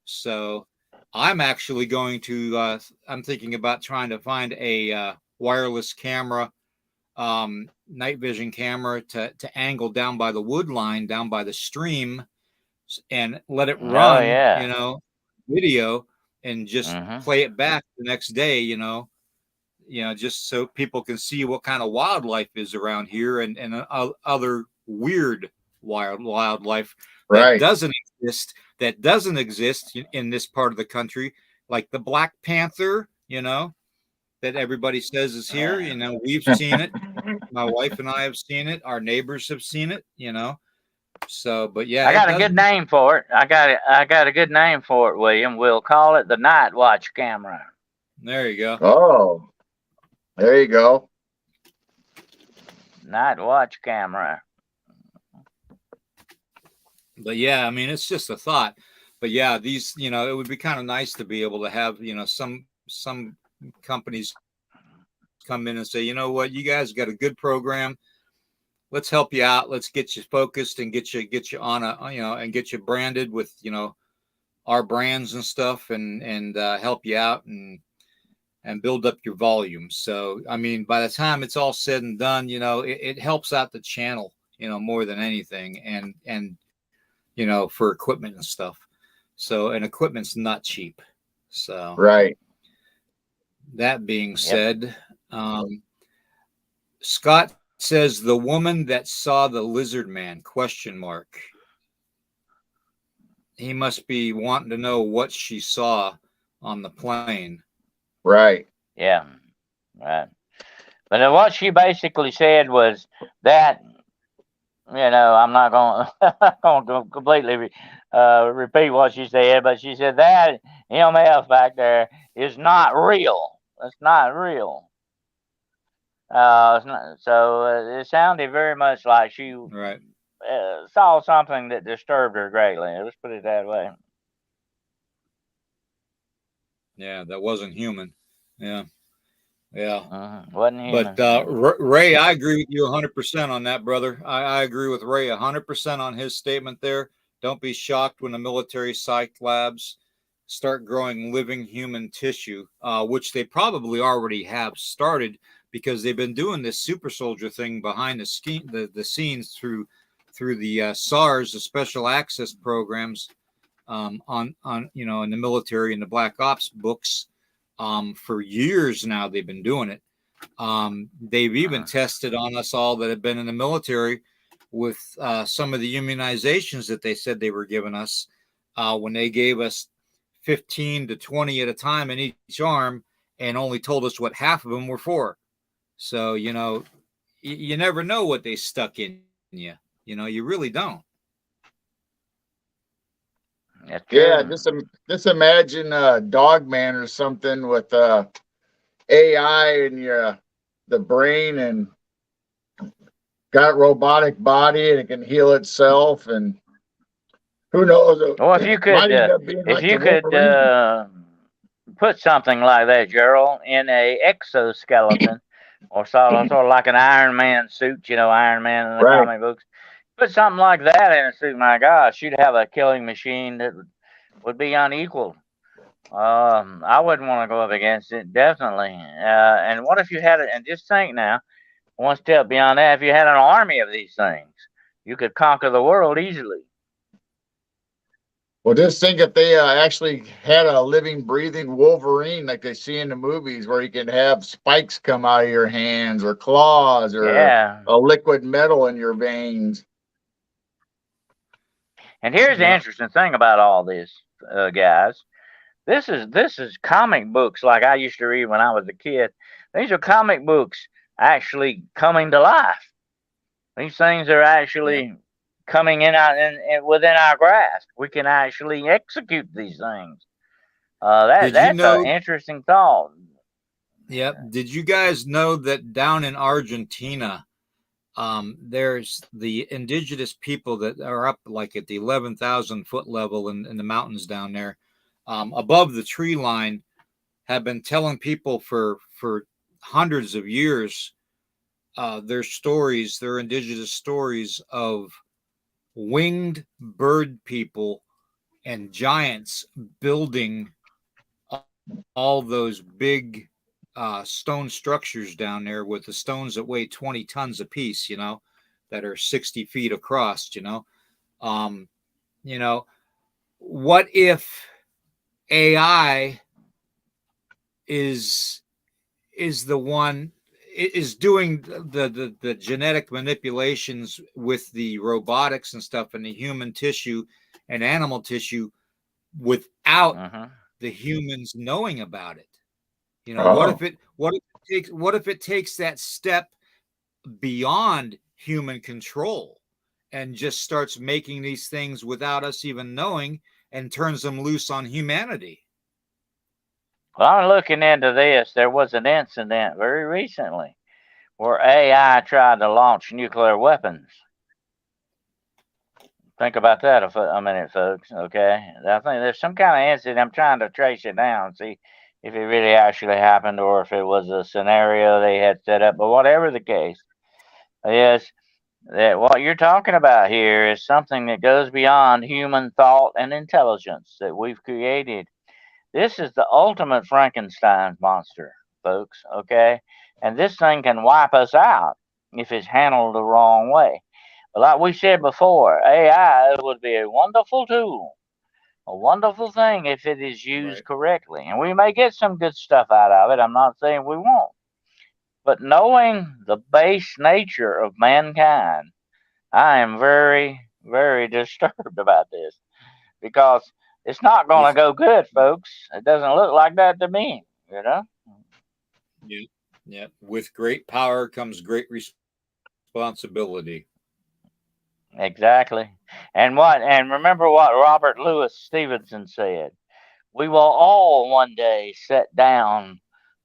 So I'm actually going to, I'm thinking about trying to find a wireless camera, night vision camera to angle down by the wood line, down by the stream, and let it run, video, and just play it back the next day, just so people can see what kind of wildlife is around here and other weird wildlife that doesn't exist in this part of the country, like the Black Panther, that everybody says is here. We've seen it. My wife and I have seen it. Our neighbors have seen it, So, but yeah, I got a good name for it. I got a good name for it, William. We'll call it the Night Watch camera. There you go. Oh, there you go. Night Watch camera. But yeah, I mean, it's just a thought. But yeah, these, it would be kind of nice to be able to have, some companies come in and say, you know what, you guys got a good program. Let's help you out. Let's get you focused and get you on and get you branded with, our brands and stuff, and help you out and build up your volume. So, I mean, by the time it's all said and done, it helps out the channel, more than anything, and for equipment and stuff. So, and equipment's not cheap. So, right. That being said, Scott says the woman that saw the lizard man ? He must be wanting to know what she saw on the plane. Right. Yeah. Right. But what she basically said was that, I'm not going to completely repeat what she said, but she said that MF back there is not real. It's not real. It sounded very much like she saw something that disturbed her greatly. Let's put it that way. Yeah, that wasn't human. Yeah. Wasn't human. But Ray, I agree with you 100% on that, brother. I agree with Ray 100% on his statement there. Don't be shocked when the military psych labs start growing living human tissue, which they probably already have started, because they've been doing this super soldier thing behind the scenes through the SARS, the special access programs, on in the military and the black ops books. For years now, they've been doing it. They've even tested on us all that have been in the military with some of the immunizations that they said they were giving us, when they gave us 15 to 20 at a time in each arm and only told us what half of them were for. So, you never know what they stuck in you. You really don't. Yeah, just imagine Dogman or something with AI in the brain, and got robotic body, and it can heal itself, and who knows? Well, if you could, put something like that, Geryl, in a exoskeleton, or sort of like an Iron Man suit, Iron Man in the comic books. Put something like that in a suit. My gosh, you'd have a killing machine that would be unequaled. I wouldn't want to go up against it, definitely. And what if you had it? And just think now, one step beyond that, if you had an army of these things, you could conquer the world easily. Well, just think if they actually had a living, breathing Wolverine like they see in the movies, where you can have spikes come out of your hands, or claws, or a liquid metal in your veins. And here's the interesting thing about all this, guys. This is comic books like I used to read when I was a kid. These are comic books actually coming to life. These things are actually coming in within our grasp. We can actually execute these things. That's an interesting thought. Yep. Did you guys know that down in Argentina, there's the indigenous people that are up like at the 11,000 foot level in the mountains down there, above the tree line, have been telling people for hundreds of years their indigenous stories of winged bird people and giants building all those big stone structures down there with the stones that weigh 20 tons a piece, that are 60 feet across, what if AI is the one is doing the genetic manipulations with the robotics and stuff and the human tissue and animal tissue without the humans knowing about it? What if it takes that step beyond human control and just starts making these things without us even knowing and turns them loose on humanity? Well, I'm looking into this. There was an incident very recently where AI tried to launch nuclear weapons. Think about that a minute, folks. Okay, I think there's some kind of incident. I'm trying to trace it down and see if it really actually happened or if it was a scenario they had set up. But whatever the case is, that what you're talking about here is something that goes beyond human thought and intelligence that we've created. This is the ultimate Frankenstein monster, folks. Okay, and this thing can wipe us out if it's handled the wrong way. But like we said before, AI would be a wonderful tool, a wonderful thing if it is used correctly. And we may get some good stuff out of it. I'm not saying we won't. But knowing the base nature of mankind, I am very, very disturbed about this, because it's not going to go good, folks. It doesn't look like that to me, Yeah. Yeah. With great power comes great responsibility. Exactly. And remember what Robert Louis Stevenson said: we will all one day sit down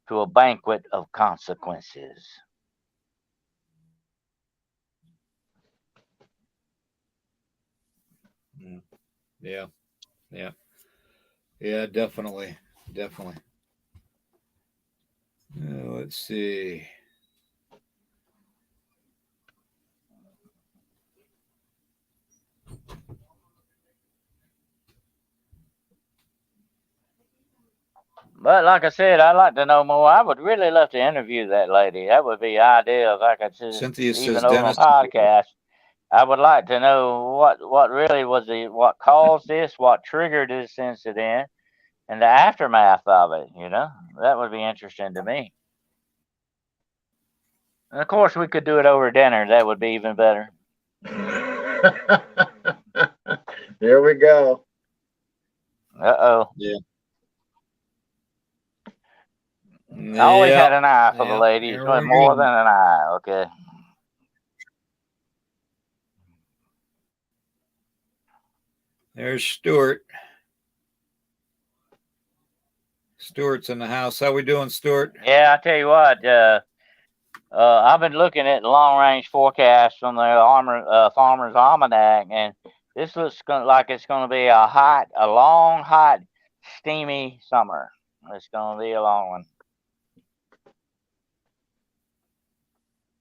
to a banquet of consequences. Yeah. Yeah. Yeah, definitely. Definitely. Let's see. But like I said, I'd like to know more. I would really love to interview that lady. That would be ideal if I could Cynthia even says, on a Dennis, podcast. I would like to know what really was what caused this, what triggered this incident, and the aftermath of it. That would be interesting to me. And of course, we could do it over dinner. That would be even better. There we go. Uh-oh. Yeah. I always had an eye for the ladies, There but we more go. than an eye, okay? There's Stuart. Stuart's in the house. How we doing, Stuart? Yeah, I tell you what, I've been looking at the long-range forecast from the Farmer's Almanac, and this looks like it's going to be a long, hot, steamy summer. It's going to be a long one.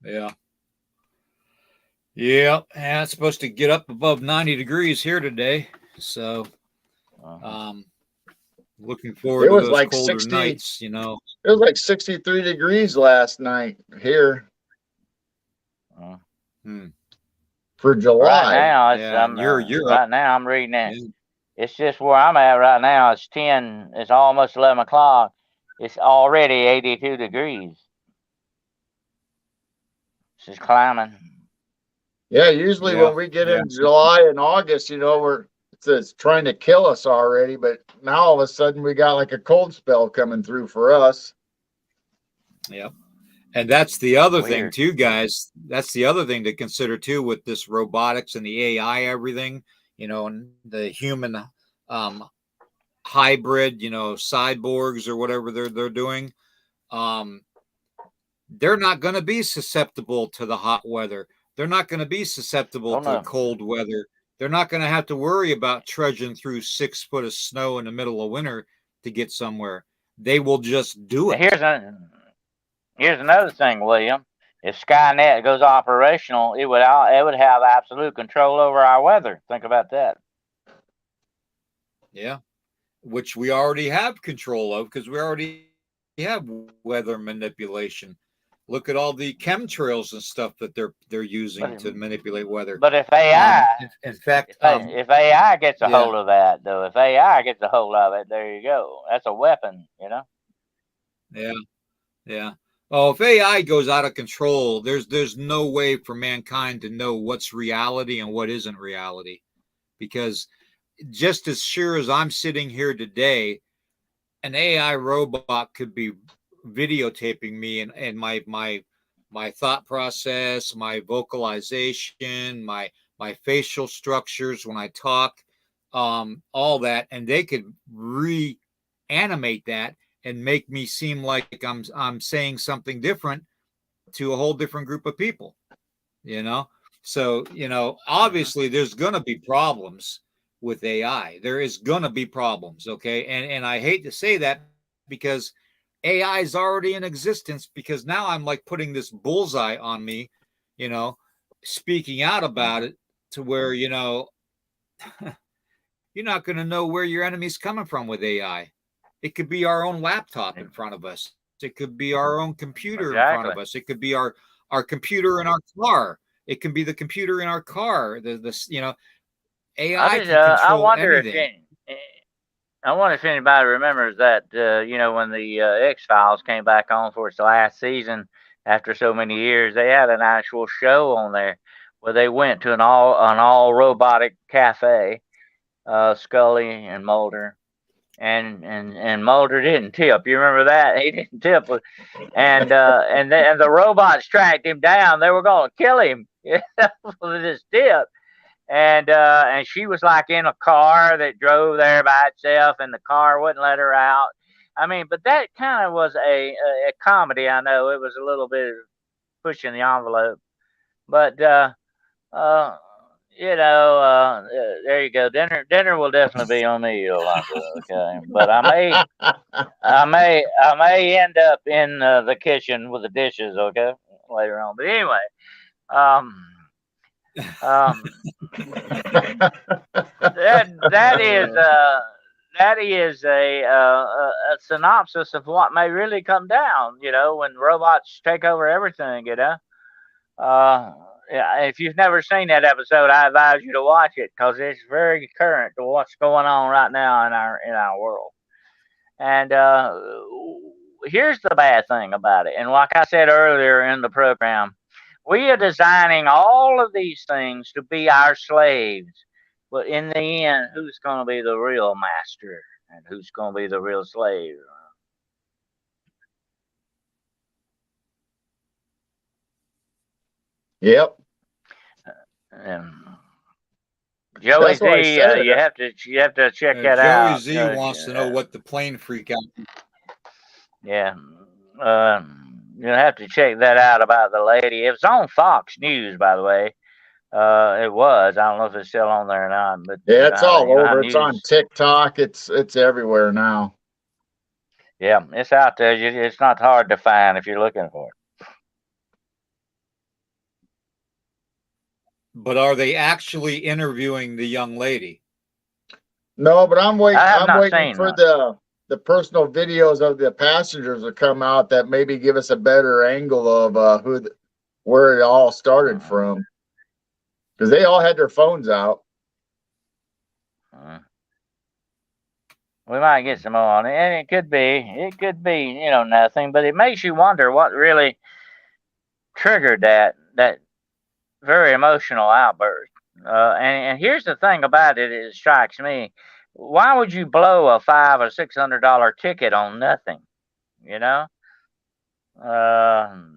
Yeah. Yeah, it's supposed to get up above 90 degrees here today. So, looking forward to those like colder 60, nights, It was like 63 degrees last night here for July. Right now, I'm reading it. Yeah. It's just where I'm at right now. It's almost 11 o'clock. It's already 82 degrees. It's just climbing. Yeah, usually when we get in July and August, it's trying to kill us already, but now all of a sudden we got like a cold spell coming through for us. Yep. And that's the other thing too, guys. That's the other thing to consider too with this robotics and the AI, everything, and the human hybrid, cyborgs or whatever they're doing. They're not going to be susceptible to the hot weather. They're not going to be susceptible to the cold weather. They're not going to have to worry about trudging through 6 foot of snow in the middle of winter to get somewhere. They will just do it. Here's another thing, William. If Skynet goes operational, it would have absolute control over our weather. Think about that. Yeah, which we already have control of because we already have weather manipulation. Look at all the chemtrails and stuff that they're using to manipulate weather. But if AI, in fact, if AI gets a hold of that, though, if AI gets a hold of it, there you go. That's a weapon, Yeah. Oh, if AI goes out of control, there's no way for mankind to know what's reality and what isn't reality, because just as sure as I'm sitting here today, an AI robot could be videotaping me and my thought process, my vocalization, my facial structures when I talk, all that, and they could reanimate that and make me seem like I'm saying something different to a whole different group of people, So, obviously there's going to be problems with AI. There is going to be problems, okay? And I hate to say that because AI is already in existence, because now I'm like putting this bullseye on me, speaking out about it to where, you're not going to know where your enemy's coming from with AI. It could be our own laptop in front of us. It could be our own computer in front of us. It could be our computer in our car. It can be the computer in our car. AI can control anything. I wonder if anybody remembers that, when the X-Files came back on for its last season after so many years, they had an actual show on there where they went to an all robotic cafe, Scully and Mulder, and Mulder didn't tip. You remember that? He didn't tip, and the robots tracked him down. They were going to kill him with this tip. And she was like in a car that drove there by itself, and the car wouldn't let her out. I mean, but that kind of was a comedy. I know it was a little bit pushing the envelope, but there you go. Dinner will definitely be on me, Yolanda. Okay, but I may end up in the kitchen with the dishes. Okay, later on. But anyway, that is that is a synopsis of what may really come down. When robots take over everything. Uh, yeah, if you've never seen that episode, I advise you to watch it because it's very current to what's going on right now in our world. And here's the bad thing about it. And like I said earlier in the program, we are designing all of these things to be our slaves. But in the end, who's going to be the real master and who's going to be the real slave? Yep. And Joey That's why I Z, said. you have to check that Joey out. Z wants to know what the plane freak out. Yeah, you'll have to check that out about the lady. It was on Fox News, by the way. It was. I don't know if it's still on there or not, but Yeah, it's all over. It's on news. TikTok. It's everywhere now. Yeah, it's out there. It's not hard to find if you're looking for it. But are they actually interviewing the young lady? No, but I'm waiting. I have I'm not waiting seen for one. the personal videos of the passengers to come out that maybe give us a better angle of where it all started from, because they all had their phones out. We might get some more on it, and it could be, nothing, but it makes you wonder what really triggered that very emotional outburst. And here's the thing about it: it strikes me. Why would you blow a $500 or $600 ticket on nothing? You know,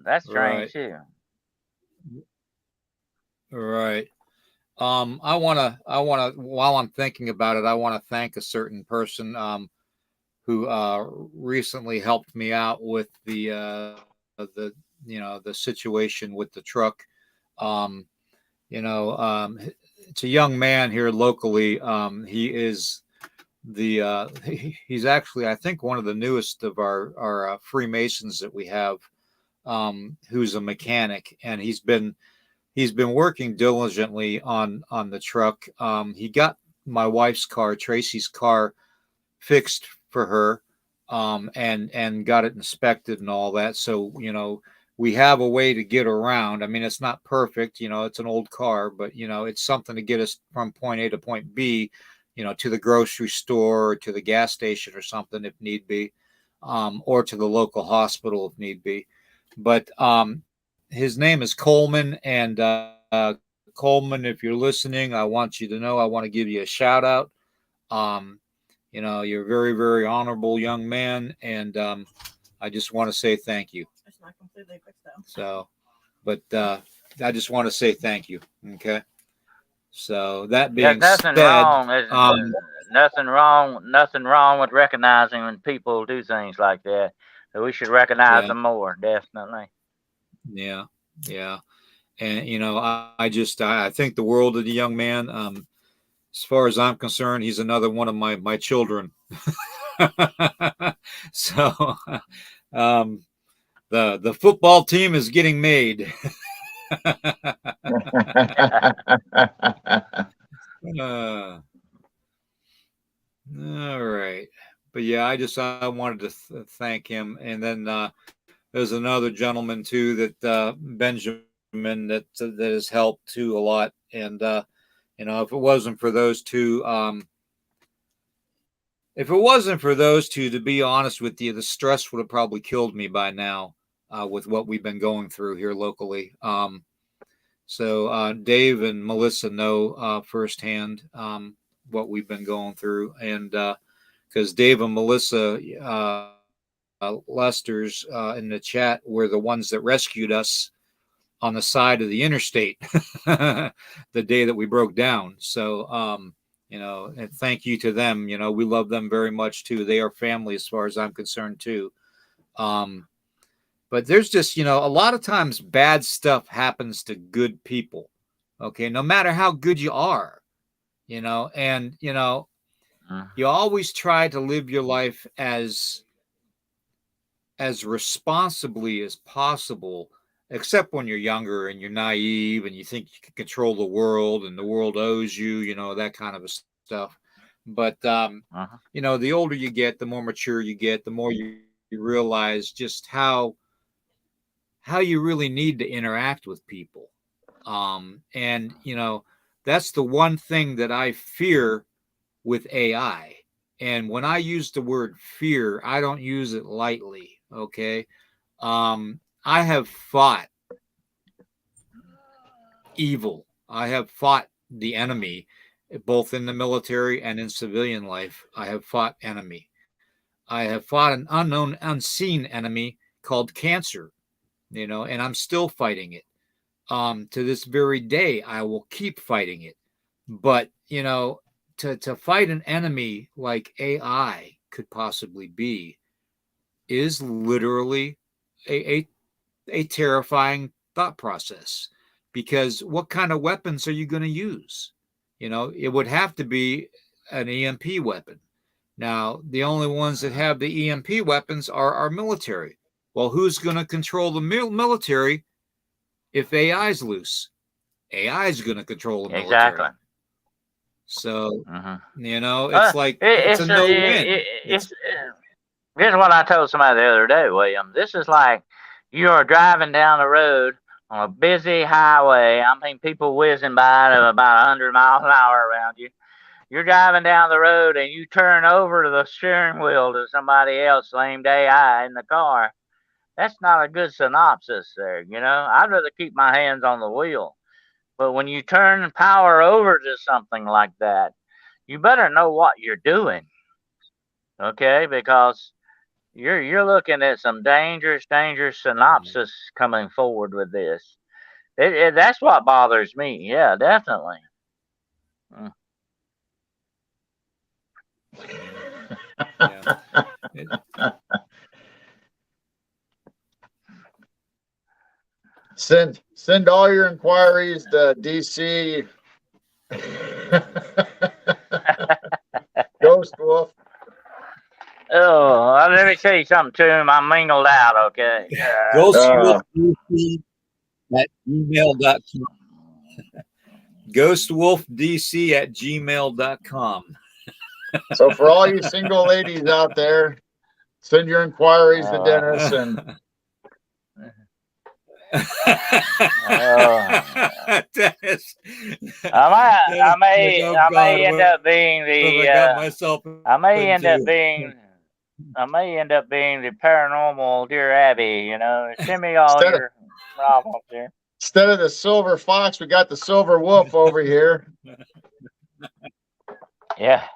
that's strange too. Right. While I'm thinking about it, I want to thank a certain person who recently helped me out with the situation with the truck. Um, it's a young man here locally. He is he's actually, I think, one of the newest of our Freemasons that we have, who's a mechanic, and he's been working diligently on the truck. He got my wife's car, Tracy's car, fixed for her, and got it inspected and all that. So we have a way to get around. I mean, it's not perfect. It's an old car, but it's something to get us from point A to point B. To the grocery store, or to the gas station or something if need be, or to the local hospital if need be. But his name is Coleman, and Coleman, if you're listening, I want you to know I want to give you a shout out. You're a very, very honorable young man, and I just want to say thank you. It's not completely fixed though. So, but I just want to say thank you. Okay. So that being nothing said, wrong. Nothing wrong with recognizing when people do things like that. So we should recognize them more, definitely. Yeah, yeah. And I think the world of the young man. As far as I'm concerned, he's another one of my children. So the football team is getting made. All right. But yeah, I wanted to thank him. And then there's another gentleman too, that Benjamin, that has helped too a lot. And if it wasn't for those two, to be honest with you, the stress would have probably killed me by now, with what we've been going through here locally. So Dave and Melissa know firsthand what we've been going through, and because Dave and Melissa Lester's in the chat were the ones that rescued us on the side of the interstate the day that we broke down. So and thank you to them. We love them very much too. They are family as far as I'm concerned too. But there's just, a lot of times bad stuff happens to good people. Okay. No matter how good you are, and, you always try to live your life as responsibly as possible, except when you're younger and you're naive and you think you can control the world and the world owes you, that kind of stuff. But the older you get, the more mature you get, the more you realize just how you really need to interact with people. And that's the one thing that I fear with AI. And when I use the word fear, I don't use it lightly. Okay. I have fought evil. I have fought the enemy, both in the military and in civilian life. I have fought enemy. I have fought an unknown, unseen enemy called cancer, and I'm still fighting it. To this very day, I will keep fighting it. But, to fight an enemy like AI could possibly be is literally a, a terrifying thought process, because what kind of weapons are you going to use? It would have to be an EMP weapon. Now, the only ones that have the EMP weapons are our military. Well, who's going to control the military if AI is loose? AI is going to control the military. Exactly. So, it's like it's a no-win. Here's what I told somebody the other day, William. This is like you are driving down the road on a busy highway. I mean, people whizzing by at about 100 miles an hour around you. You're driving down the road and you turn over to the steering wheel to somebody else named AI in the car. That's not a good synopsis there, I'd rather keep my hands on the wheel. But when you turn power over to something like that, you better know what you're doing. Okay? Because you're looking at some dangerous synopsis coming forward with this. That's what bothers me. Yeah, definitely. Yeah. Send all your inquiries to DC. Ghost Wolf. Oh, let me tell you something, Tom. I'm mingled out, okay? GhostWolfDC at gmail.com. GhostWolfDC at gmail.com. So for all you single ladies out there, send your inquiries to Dennis and Dennis. I may end up being the paranormal Dear Abby. Send me all your problems here. Instead of the silver fox, we got the silver wolf over here. Yeah.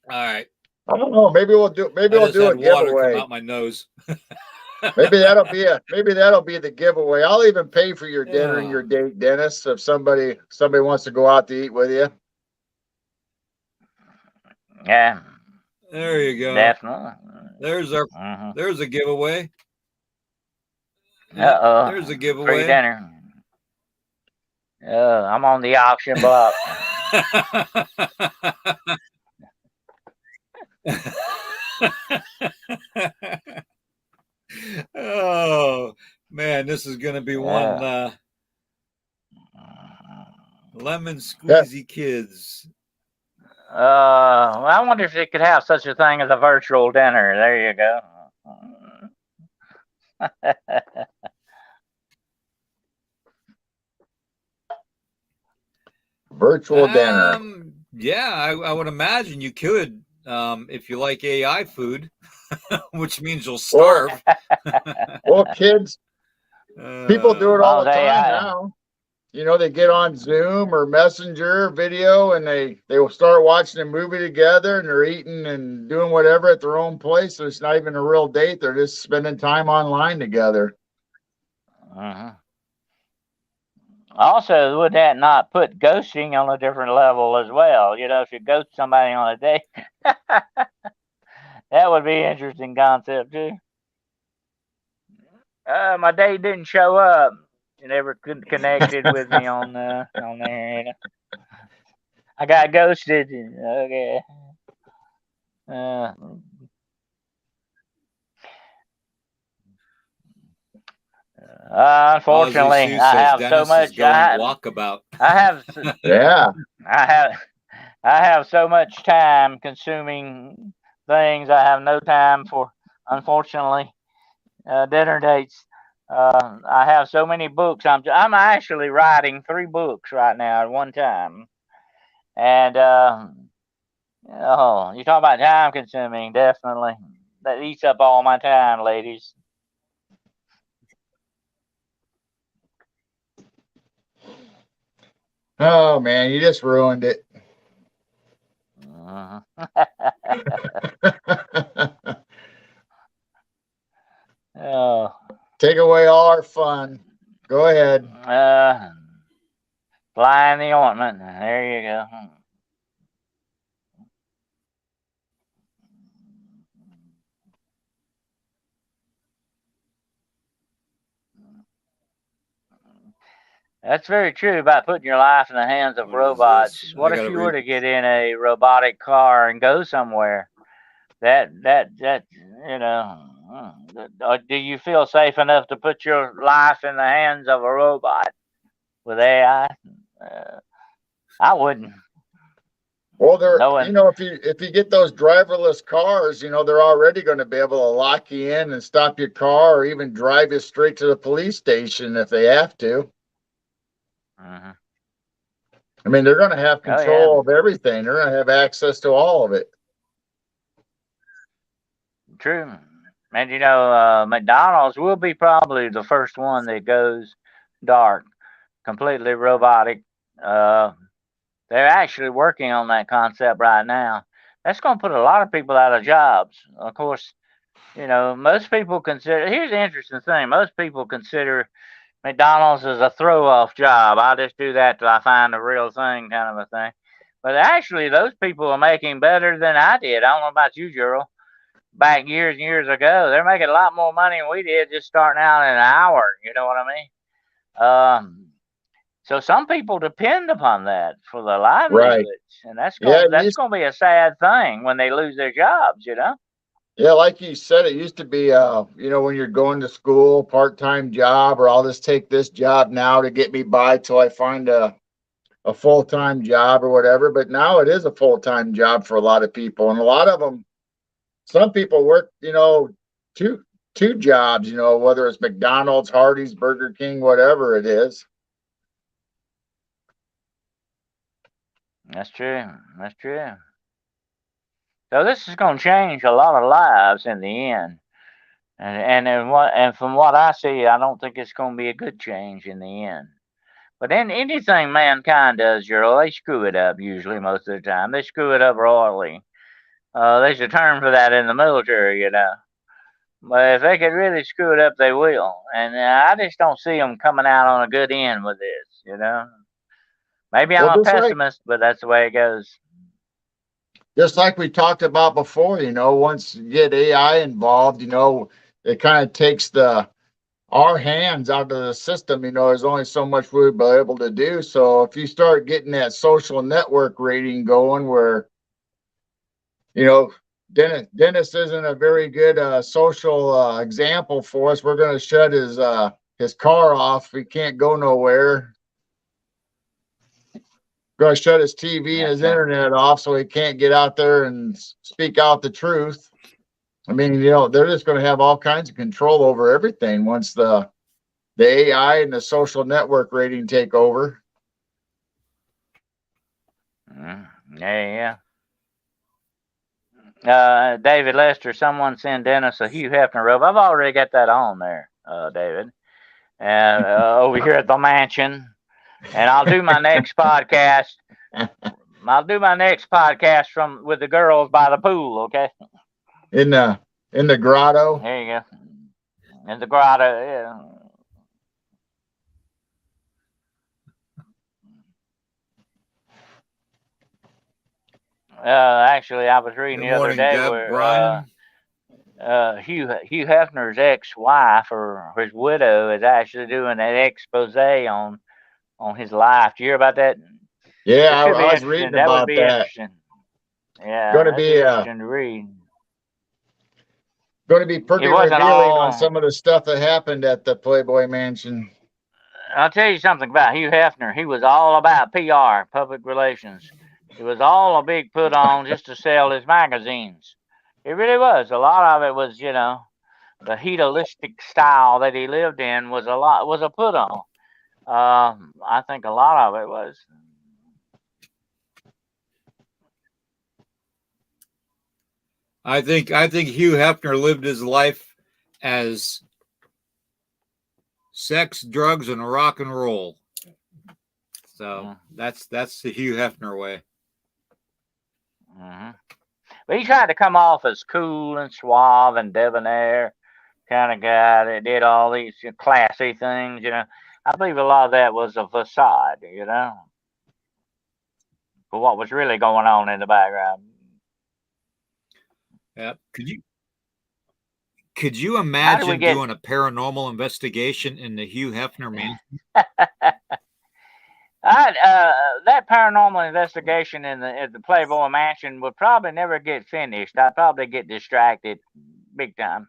All right. I don't know. Maybe we'll do a giveaway. Come out my nose. maybe that'll be the giveaway. I'll even pay for your dinner and your date, Dennis, if somebody wants to go out to eat with you. Yeah. There you go. Definitely. There's a giveaway. Uh-oh. There's a giveaway. Free dinner. I'm on the auction block. Oh man, this is gonna be one lemon squeezy kids. Well, I wonder if they could have such a thing as a virtual dinner. There you go. Virtual dinner. Yeah, I would imagine you could, if you like AI food, which means you'll starve. Well, kids, people do it all the time now. They get on Zoom or Messenger video and they will start watching a movie together and they're eating and doing whatever at their own place. So it's not even a real date. They're just spending time online together. Also, would that not put ghosting on a different level as well? If you ghost somebody on a date, that would be an interesting concept too. My date didn't show up. You never connected with me on there. I got ghosted. Okay. Unfortunately, I have Dennis so much. is going walkabout. Yeah. I have so much time consuming things. I have no time for, unfortunately, dinner dates. I have so many books. I'm actually writing 3 books right now at one time, and oh, you talk about time consuming. Definitely, that eats up all my time, ladies. Oh man, you just ruined it. Oh, Take away all our fun. Go ahead. fly in the ointment. There you go. That's very true about putting your life in the hands of robots. What if you were to get in a robotic car and go somewhere? That you know, do you feel safe enough to put your life in the hands of a robot with AI? I wouldn't. Well, Knowing, if you get those driverless cars, they're already going to be able to lock you in and stop your car, or even drive you straight to the police station if they have to. mm-hmm. I mean, they're going to have control yeah. of everything. They're going to have access to all of it. True. And McDonald's will be probably the first one that goes dark, completely robotic. They're actually working on that concept right now. That's going to put a lot of people out of jobs. Of course, most people consider. Here's the interesting thing: most people consider McDonald's as a throw-off job. I'll just do that till I find the real thing, kind of a thing. But actually, those people are making better than I did. I don't know about you, Geryl. Back years and years ago, they're making a lot more money than we did just starting out in an hour. You know what I mean? So some people depend upon that for their livelihoods, Right. and that's going to be a sad thing when they lose their jobs. Yeah, like you said, it used to be, when you're going to school, part-time job, or I'll just take this job now to get me by till I find a full-time job or whatever. But now it is a full-time job for a lot of people, and a lot of them, some people work, two jobs, whether it's McDonald's, Hardee's, Burger King, whatever it is. That's true. That's true. So this is going to change a lot of lives in the end. And from what I see, I don't think it's going to be a good change in the end. But in anything mankind does, they screw it up usually most of the time. They screw it up royally. There's a term for that in the military. But if they could really screw it up, they will. And I just don't see them coming out on a good end with this. Maybe I'm a pessimist, but that's the way it goes. Just like we talked about before, once you get AI involved, it kind of takes our hands out of the system. There's only so much we'll be able to do. So if you start getting that social network rating going where, Dennis isn't a very good social example for us. We're going to shut his car off. He can't go nowhere. Going to shut his TV and his internet off so he can't get out there and speak out the truth. I mean, they're just going to have all kinds of control over everything once the AI and the social network rating take over. Yeah. David Lester, someone send Dennis a Hugh Hefner robe. I've already got that on there, David. Over here at the mansion. And I'll do my next podcast. With the girls by the pool, okay? In the grotto. There you go. In the grotto, yeah. Actually, I was reading the other day where Hugh Hefner's ex-wife or his widow is actually doing an expose on his life. Do you hear about that? Yeah, I was reading about that. Would be interesting. Yeah, going to be interesting to read. going to be pretty wasn't revealing on all. some of the stuff that happened at the Playboy Mansion. I'll tell you something about Hugh Hefner. He was all about PR, public relations. It was all a big put on just to sell his magazines. It really was. A lot of it was, the hedonistic style that he lived in was a put on. I think a lot of it was. I think Hugh Hefner lived his life as sex, drugs, and rock and roll. So that's the Hugh Hefner way. Mm-hmm. But he tried to come off as cool and suave and debonair kind of guy that did all these classy things. I believe a lot of that was a facade. For what was really going on in the background. Yeah. Could you imagine doing a paranormal investigation in the Hugh Hefner mansion? That paranormal investigation at the Playboy Mansion would probably never get finished. I'd probably get distracted big time.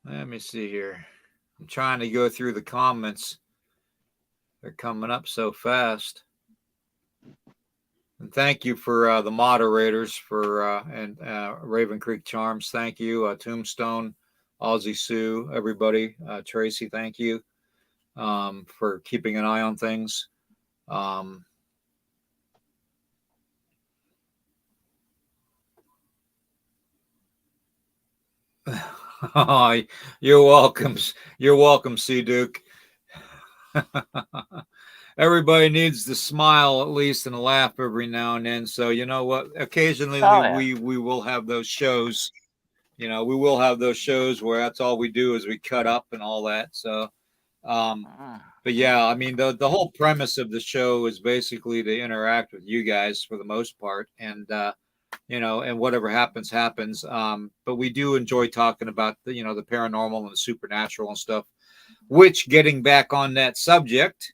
Let me see here. I'm trying to go through the comments. They're coming up so fast. And thank you for the moderators and Raven Creek Charms. Thank you, Tombstone, Aussie Sue, everybody. Tracy, thank you for keeping an eye on things. You're welcome. You're welcome, C. Duke. Everybody needs to smile at least and laugh every now and then. So you know what? Occasionally we will have those shows. We will have those shows where that's all we do is we cut up and all that. So, but yeah, I mean the whole premise of the show is basically to interact with you guys for the most part, and and whatever happens. But we do enjoy talking about the paranormal and the supernatural and stuff. Which, getting back on that subject,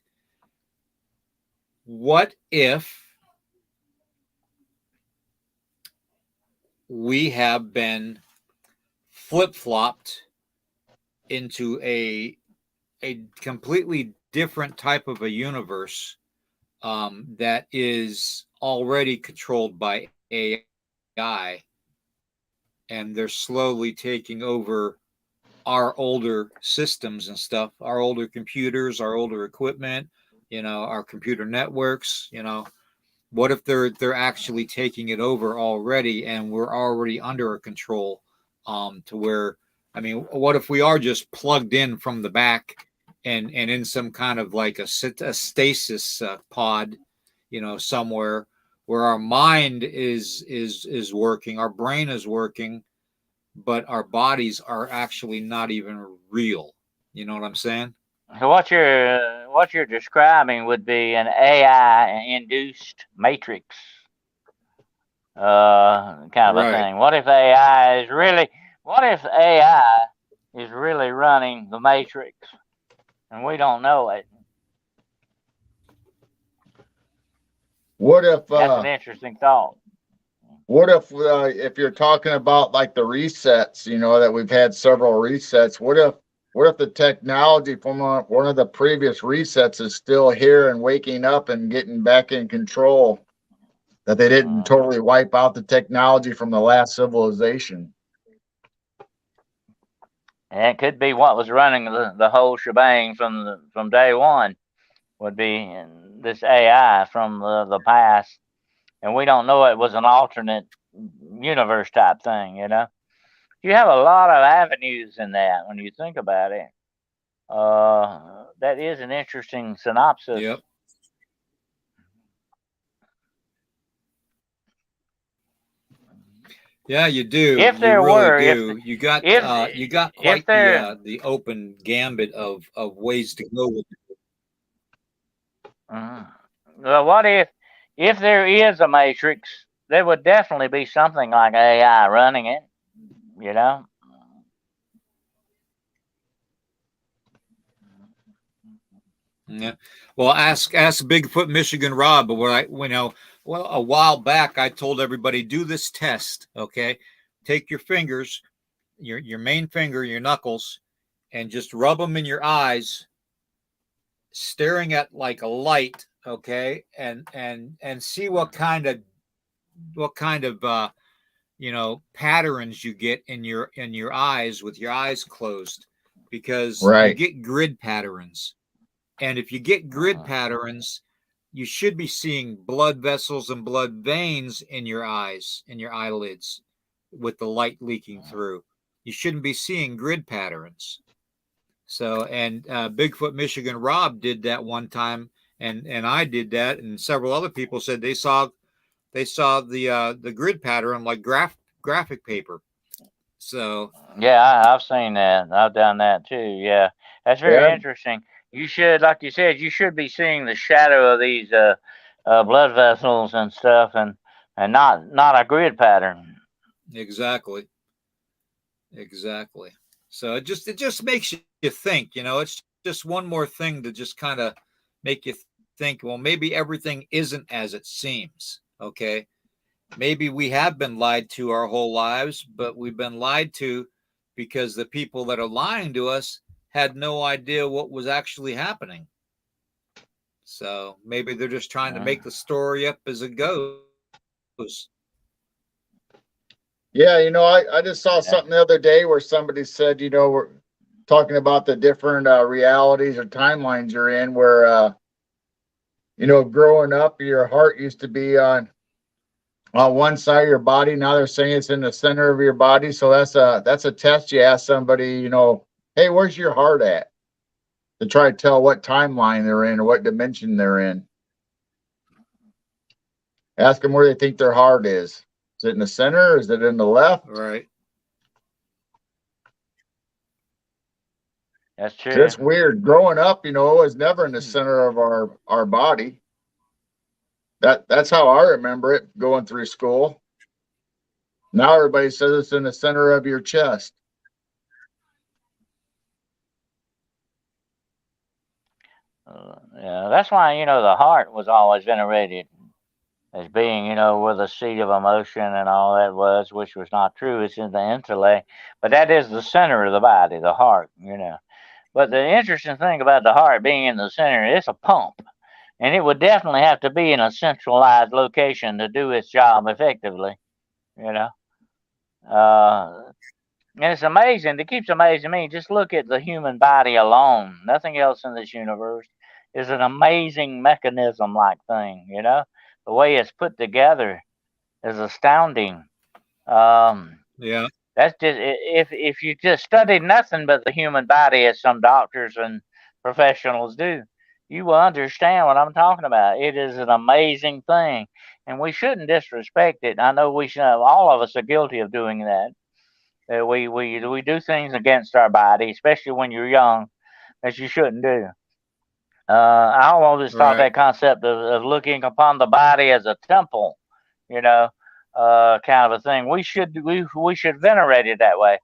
what if we have been flip-flopped into a completely different type of a universe that is already controlled by AI, and they're slowly taking over our older systems and stuff, our older computers, our older equipment, our computer networks, what if they're actually taking it over already and we're already under a control to where, I mean, what if we are just plugged in from the back and in some kind of like a stasis pod, somewhere where our mind is working, our brain is working, but our bodies are actually not even real. You know what I'm saying? What you're describing would be an AI-induced matrix, kind of a thing. What if AI is really running the matrix, and we don't know it? What if that's an interesting thought? What if you're talking about like the resets, that we've had several resets, what if the technology from one of the previous resets is still here and waking up and getting back in control, that they didn't totally wipe out the technology from the last civilization? And it could be what was running the whole shebang from day one would be this AI from the past, and we don't know it was an alternate universe type thing. You have a lot of avenues in that when you think about it. That is an interesting synopsis. Yep. Yeah, you do. If there do. You got quite the open gambit of ways to go with it. Well, what if there is a matrix? There would definitely be something like AI running it. Yeah. Well, ask Bigfoot Michigan Rob. But well, a while back I told everybody do this test. Okay, take your fingers, your main finger, your knuckles, and just rub them in your eyes, staring at like a light. Okay, and see what kind of patterns you get in your eyes with your eyes closed, because you Right. get grid patterns. And if you get grid patterns, you should be seeing blood vessels and blood veins in your eyes, in your eyelids, with the light leaking through. You shouldn't be seeing grid patterns. So, and Bigfoot Michigan Rob did that one time, and I did that, and several other people said they saw the grid pattern like graphic paper. So, Yeah, I've seen that. I've done that too. Yeah, that's very Yeah. interesting. You should, like you said, you should be seeing the shadow of these blood vessels and stuff, and not a grid pattern. exactly. Exactly. So it just makes you think, it's just one more thing to just kind of make you think, well, maybe everything isn't as it seems. Okay. Maybe we have been lied to our whole lives, but we've been lied to because the people that are lying to us had no idea what was actually happening. So maybe they're just trying to make the story up as it goes. Yeah, I just saw Yeah. something the other day where somebody said, we're talking about the different realities or timelines you're in where, growing up, your heart used to be on one side of your body. Now they're saying it's in the center of your body. So that's a test. You ask somebody, hey, where's your heart at? To try to tell what timeline they're in or what dimension they're in. Ask them where they think their heart is. Is it in the center? Is it in the left? Right. That's true. It's weird. Growing up, it was never in the center of our body. That's how I remember it going through school. Now everybody says it's in the center of your chest. Yeah, that's why the heart was always venerated as being where the seat of emotion and all that was, which was not true. It's in the intellect, but that is the center of the body, the heart. But the interesting thing about the heart being in the center, it's a pump, and it would definitely have to be in a centralized location to do its job effectively. You know, uh, and it's amazing. It keeps amazing me. Just look at the human body alone. Nothing else in this universe is an amazing mechanism like thing. The way it's put together is astounding. Um, Yeah. that's just if you just studied nothing but the human body, as some doctors and professionals do, you will understand what I'm talking about. It is an amazing thing, and we shouldn't disrespect it. I know we should. All of us are guilty of doing that. We do things against our body, especially when you're young, that you shouldn't do. I always taught Right. that concept of looking upon the body as a temple, you know, kind of a thing. We should venerate it that way.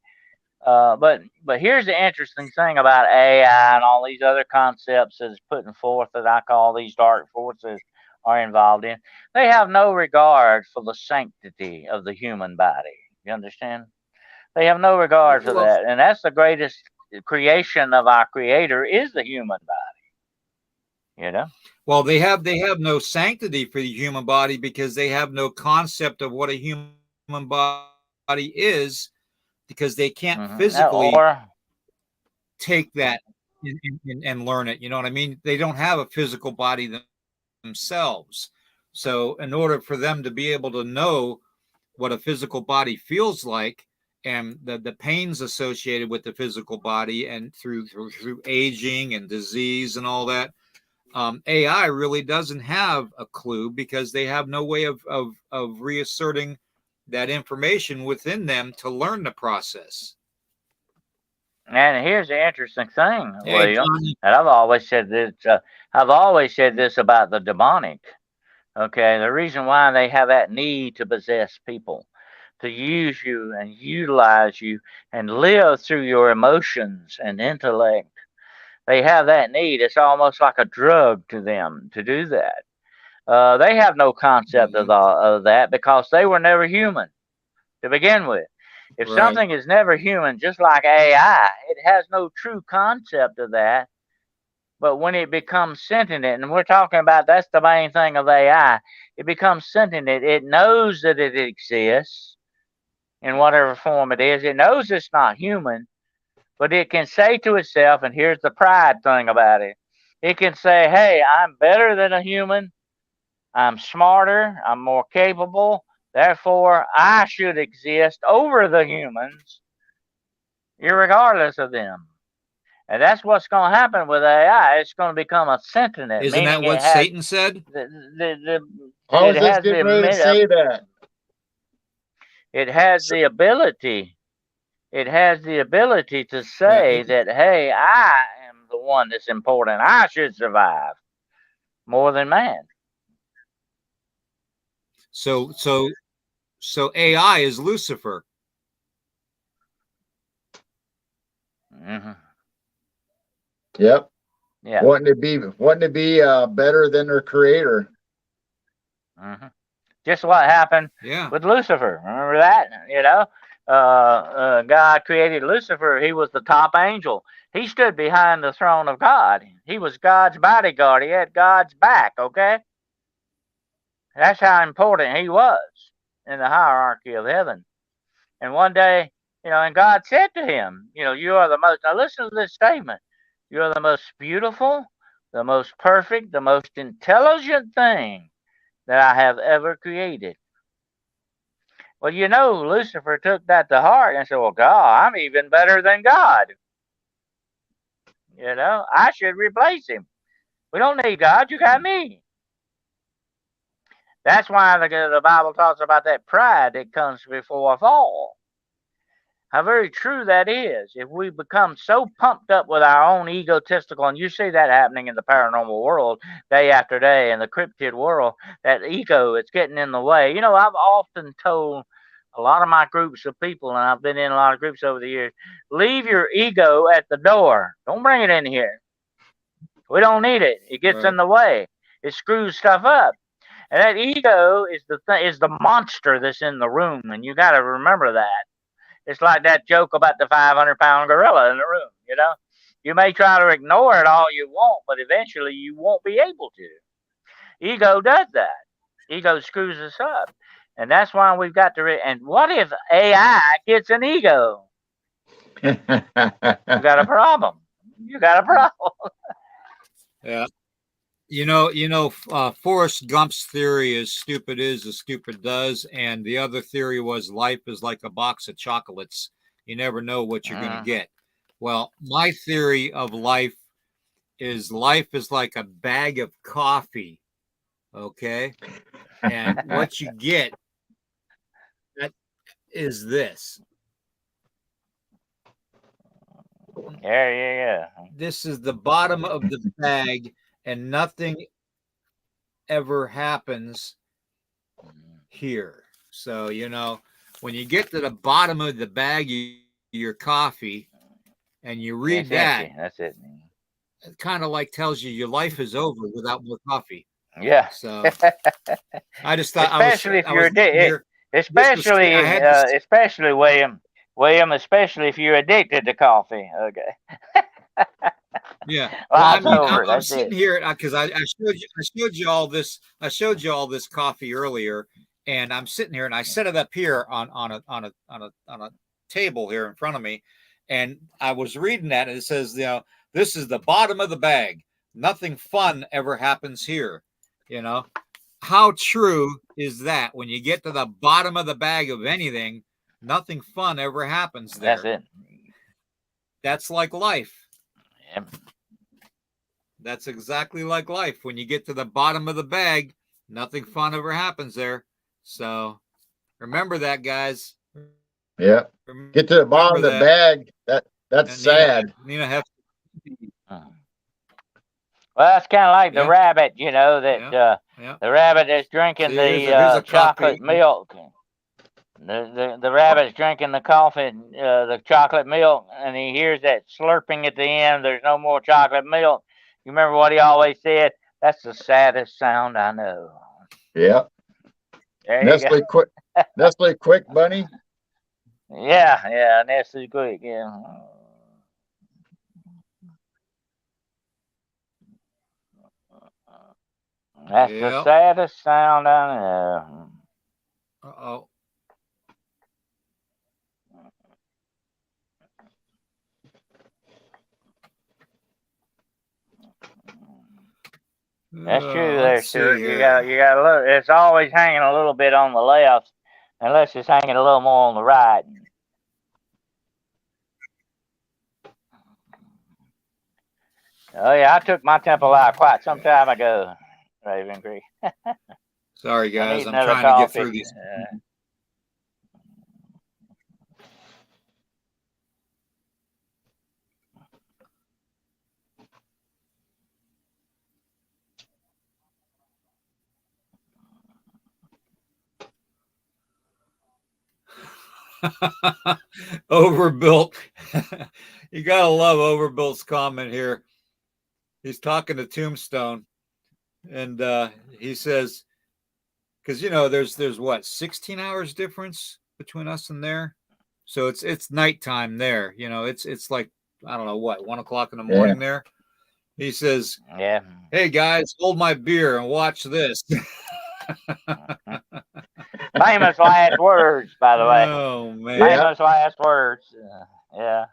But here's the interesting thing about AI and all these other concepts that's putting forth that I call these dark forces are involved in. They have no regard for the sanctity of the human body. You understand? They have no regard for Well, that, and that's the greatest creation of our Creator is the human body. You know. Well, they have no sanctity for the human body because they have no concept of what a human body is, because they can't physically Or take that and learn it. You know what I mean? They don't have a physical body themselves. So, in order for them to be able to know what a physical body feels like, and the pains associated with the physical body, and through aging and disease and all that, AI really doesn't have a clue because they have no way of reasserting that information within them to learn the process. and here's the interesting thing, Hey, William, Johnny. and I've always said this. I've always said this about the demonic. Okay, the reason why they have that need to possess people, to use you and utilize you and live through your emotions and intellect They have that need. It's almost like a drug to them to do that. They have no concept Mhm. of that because they were never human to begin with. If Right. something is never human, just like AI, it has no true concept of that. But when it becomes sentient, and we're talking about that's the main thing of AI, it becomes sentient. It knows that it exists in whatever form it is. It knows it's not human, but it can say to itself, and here's the pride thing about it, it can say, hey, I'm better than a human. I'm smarter. I'm more capable. Therefore, I should exist over the humans, irregardless of them. And that's what's going to happen with AI. It's going to become a sentient, Isn't that meaning what it has Satan said? I it was just has getting ready to say that. it has the ability. It has the ability to Yeah. say that, hey, I am the one that's important. I should survive more than man. So AI is Lucifer. Mm-hmm. Yep. Yeah. Wanting to be better than their creator. Mm-hmm. Just what happened Yeah. with Lucifer. Remember that? You know, God created Lucifer. He was the top angel. He stood behind the throne of God. He was God's bodyguard. He had God's back. Okay, that's how important he was in the hierarchy of heaven. And one day, and God said to him, you are the most. Now listen to this statement. You are the most beautiful, the most perfect, the most intelligent thing that I have ever created. Well, Lucifer took that to heart and said, well, God, I'm even better than God. I should replace him. We don't need God. You got me. That's why the Bible talks about that pride that comes before a fall. How very true that is. If we become so pumped up with our own egotistical, and you see that happening in the paranormal world day after day, in the cryptid world, that ego is getting in the way. I've often told a lot of my groups of people, and I've been in a lot of groups over the years, leave your ego at the door. Don't bring it in here. We don't need it. It gets in the way. It screws stuff up. And that ego is the monster that's in the room, and you got to remember that. It's like that joke about the 500-pound gorilla in the room. You may try to ignore it all you want, but eventually you won't be able to. Ego does that. Ego screws us up, and that's why we've got to. And what if AI gets an ego? You got a problem. You got a problem. Yeah. Forrest Gump's theory is stupid is as stupid does. And the other theory was life is like a box of chocolates. You never know what you're going to get. Well, my theory of life is like a bag of coffee. Okay. And what you get is this. Yeah. This is the bottom of the bag, and nothing ever happens here. So, when you get to the bottom of the bag of your coffee and you read that, that's it. It kind of like tells you your life is over without more coffee. Yeah. So I just thought especially if you're addicted. Especially William, especially if you're addicted to coffee. Okay. Yeah. Well, I mean, I'm sitting here because I showed you all this. I showed you all this coffee earlier, and I'm sitting here and I set it up here on a table here in front of me, and I was reading that and it says, this is the bottom of the bag. Nothing fun ever happens here. How true is that? When you get to the bottom of the bag of anything, nothing fun ever happens there. That's it. That's like life. Yep. That's exactly like life. When you get to the bottom of the bag, nothing fun ever happens there. So remember that, guys. Yeah. Get to the bottom of the bag. That's sad. Nina well, that's kind of like the rabbit, that the rabbit that's drinking the chocolate milk. the rabbit's drinking the coffee, the chocolate milk, and he hears that slurping at the end. There's no more chocolate milk. You remember what he always said? That's the saddest sound I know. Yeah. There Nestle you go. Quick, Nestle Quick Bunny. Yeah, Nestle Quick, yeah. That's the saddest sound I know. Uh-oh. That's true there, Stuart. You got to look. It's always hanging a little bit on the left, unless it's hanging a little more on the right. Oh yeah, I took my temple out quite some time ago, Raven Creek. Sorry guys, I'm another trying to get through coffee. these. Overbuilt. You gotta love Overbuilt's comment here. He's talking to Tombstone, and he says, because there's what, 16 hours difference between us and there, so it's nighttime there. It's like, I don't know what, 1 o'clock in the morning there. He says, "Yeah, hey guys, hold my beer and watch this." Famous last words, by the way. Oh man, famous last words. Yeah.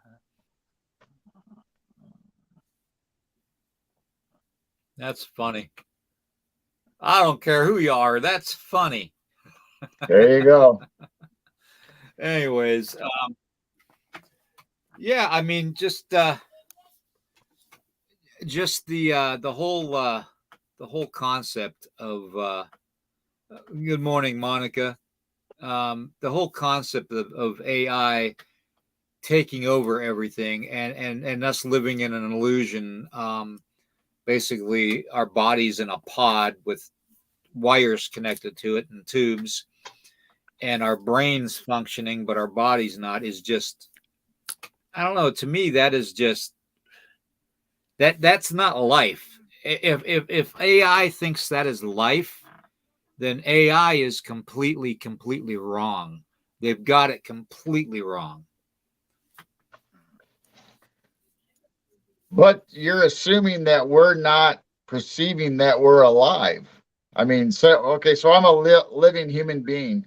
That's funny. I don't care who you are. That's funny. There you go. Anyways, yeah, I mean, just the whole concept of good morning, Monica. The whole concept of AI taking over everything and us living in an illusion. Basically, our body's in a pod with wires connected to it and tubes, and our brain's functioning, but our body's not, is just, I don't know. To me, that is just that's not life. If AI thinks that is life, then AI is completely wrong. They've got it completely wrong. But you're assuming that we're not perceiving that we're alive. I mean, so I'm a living human being.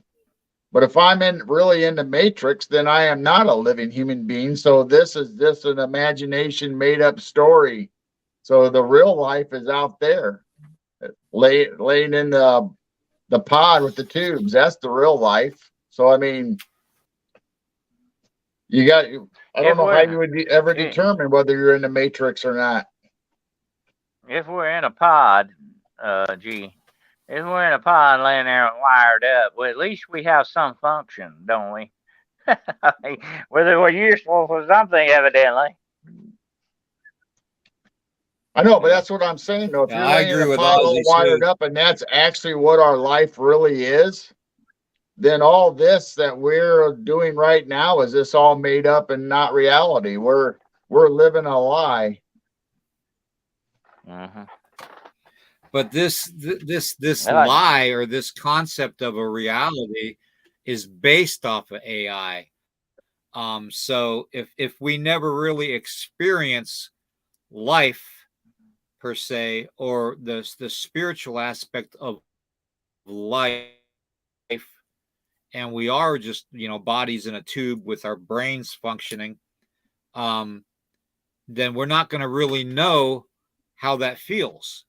But if I'm really in the Matrix, then I am not a living human being. So this is just an imagination, made up story. So the real life is out there, laying in the pod with the tubes. That's the real life. So I mean, I don't know how you would ever determine whether you're in the Matrix or not. If we're in a pod, if we're in a pod laying there wired up, well, at least we have some function, don't we? I mean, whether we're useful for something, evidently. I know, but that's what I'm saying, though. If you're laying in a pod all wired up, and that's actually what our life really is, then all this that we're doing right now is this all made up and not reality. We're living a lie. Mm-hmm. But this lie, or this concept of a reality, is based off of AI. So if we never really experience life per se, or the spiritual aspect of life, and we are just bodies in a tube with our brains functioning, then we're not going to really know how that feels.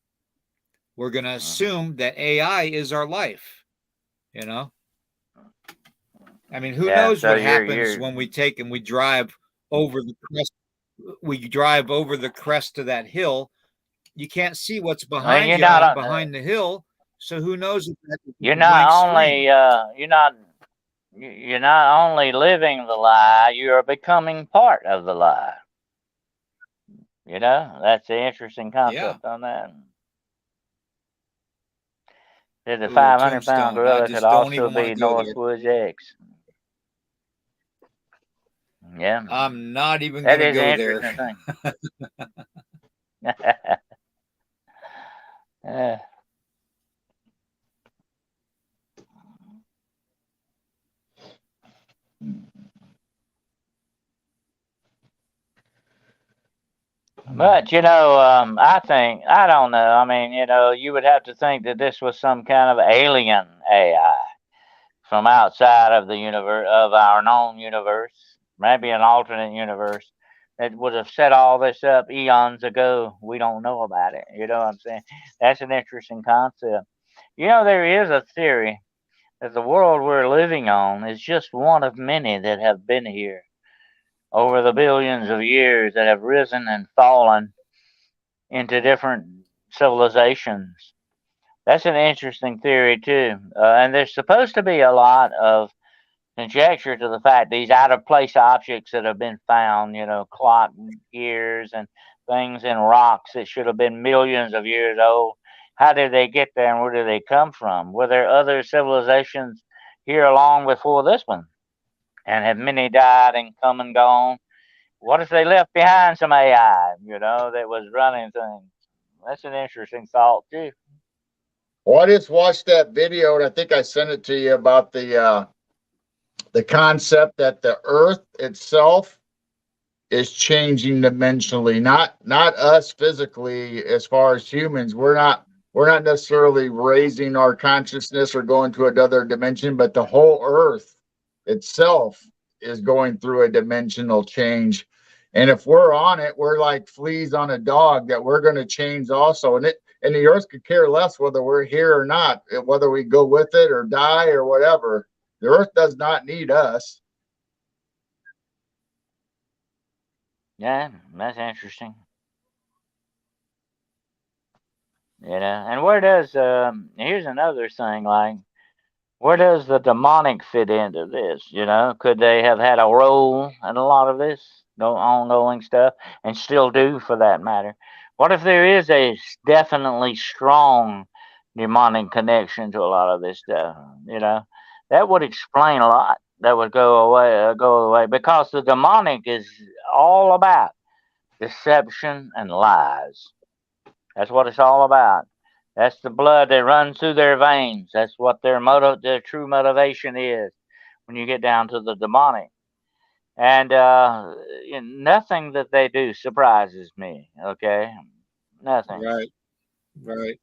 We're going to assume that AI is our life. I mean, who knows what happens when we take and we drive over the crest. We drive over the crest of that hill. You can't see what's behind you behind the hill. So who knows? You're not only living the lie, you are becoming part of the lie. That's the interesting concept on that. The 500-pound gorilla could also be Northwood's ex. Yeah. I'm not even That going to is go an there. interesting thing. But I think I don't know. I mean, you would have to think that this was some kind of alien AI from outside of the universe, of our known universe, maybe an alternate universe that would have set all this up eons ago. We don't know about it. You know what I'm saying? That's an interesting concept. There is a theory that the world we're living on is just one of many that have been here over the billions of years, that have risen and fallen into different civilizations. That's an interesting theory too, and there's supposed to be a lot of conjecture to the fact these out of place objects that have been found, clock gears and things in rocks that should have been millions of years old. How did they get there, and where did they come from? Were there other civilizations here long before this one, and have many died and come and gone? What if they left behind some AI, that was running things? That's an interesting thought too. Well, I just watched that video, and I think I sent it to you about the concept that the Earth itself is changing dimensionally, not us physically as far as humans. We're not necessarily raising our consciousness or going to another dimension, but the whole Earth itself is going through a dimensional change. And if we're on it, we're like fleas on a dog, that we're going to change also. And the Earth could care less whether we're here or not, whether we go with it or die or whatever. The Earth does not need us. Yeah, that's interesting. And where does here's another thing, like, where does the demonic fit into this? Could they have had a role in a lot of this ongoing stuff, and still do, for that matter? What if there is a definitely strong demonic connection to a lot of this stuff? That would explain a lot. That would go away, because the demonic is all about deception and lies. That's what it's all about. That's the blood that runs through their veins. That's what their true motivation is when you get down to the demonic. And nothing that they do surprises me. Okay, nothing. Right, right.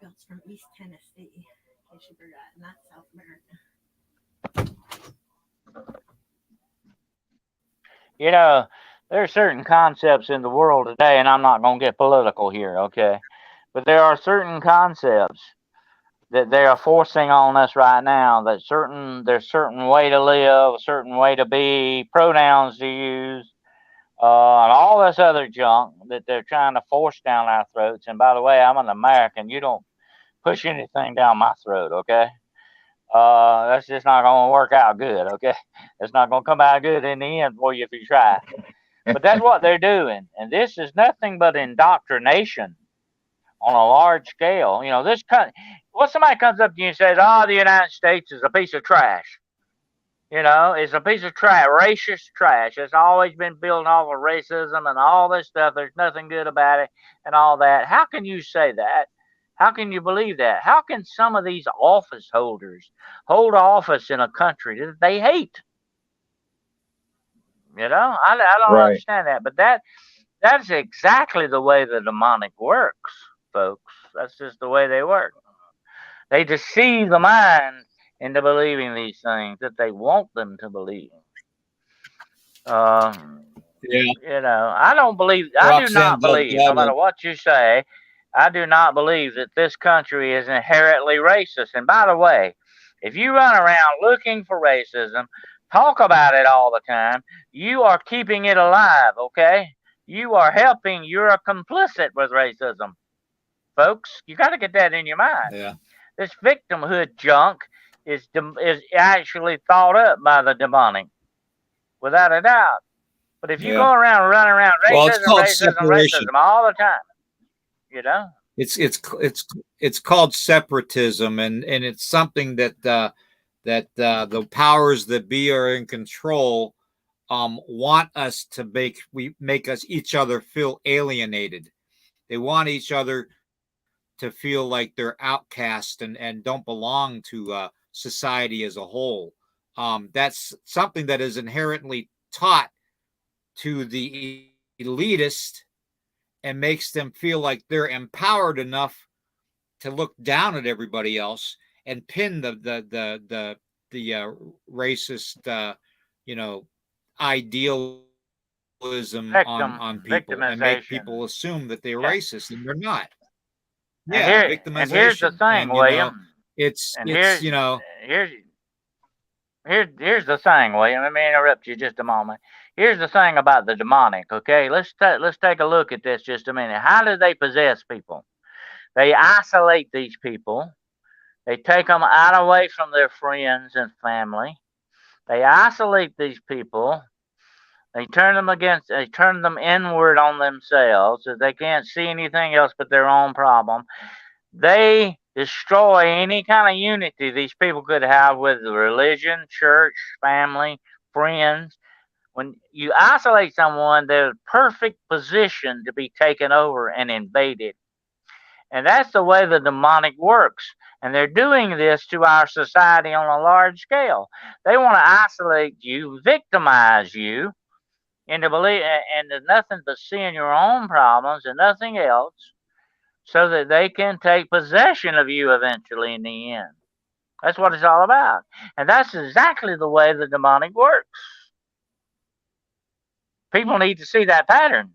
Built from East Tennessee, in case you forgot, not South America. There are certain concepts in the world today, and I'm not going to get political here, okay? But there are certain concepts that they are forcing on us right now, that there's certain way to live, a certain way to be, pronouns to use, and all this other junk that they're trying to force down our throats. And by the way, I'm an American. You don't push anything down my throat, okay? That's just not going to work out good, okay? It's not going to come out good in the end for you if you try. But that's what they're doing. And this is nothing but indoctrination on a large scale. What somebody comes up to you and says, "Oh, the United States is a piece of trash." It's a piece of trash, racist trash. It's always been built off of racism and all this stuff. There's nothing good about it and all that. How can you say that? How can you believe that? How can some of these office holders hold office in a country that they hate? I don't Right. understand that. But that's exactly the way the demonic works, folks. That's just the way they work. They deceive the mind into believing these things that they want them to believe. Yeah. I don't believe. I do not believe, no matter what you say, I do not believe that this country is inherently racist. And by the way, if you run around looking for racism, talk about it all the time, you are keeping it alive, okay? You are helping. You're complicit with racism, folks. You got to get that in your mind. Yeah. This victimhood junk is actually thought up by the demonic, without a doubt. But if you go around running around racism all the time, it's called separatism, and it's something that that the powers that be are in control want us to make us each other feel alienated. They want each other to feel like they're outcast and don't belong to society as a whole. That's something that is inherently taught to the elitist and makes them feel like they're empowered enough to look down at everybody else and pin the racist idealism on people and make people assume that they're racist and they're not. Yeah, victimization. And here's the thing, William. It's here's the thing, William. Let me interrupt you just a moment. Here's the thing about the demonic. Okay, let's take a look at this just a minute. How do they possess people? They isolate these people. They take them out away from their friends and family. They isolate these people. They turn them inward on themselves, so they can't see anything else but their own problem. They destroy any kind of unity these people could have with religion, church, family, friends. When you isolate someone, they're in perfect position to be taken over and invaded. And that's the way the demonic works. And they're doing this to our society on a large scale. They want to isolate you, victimize you, into believe and nothing but seeing your own problems and nothing else, so that they can take possession of you eventually in the end. That's what it's all about. And that's exactly the way the demonic works. People need to see that pattern.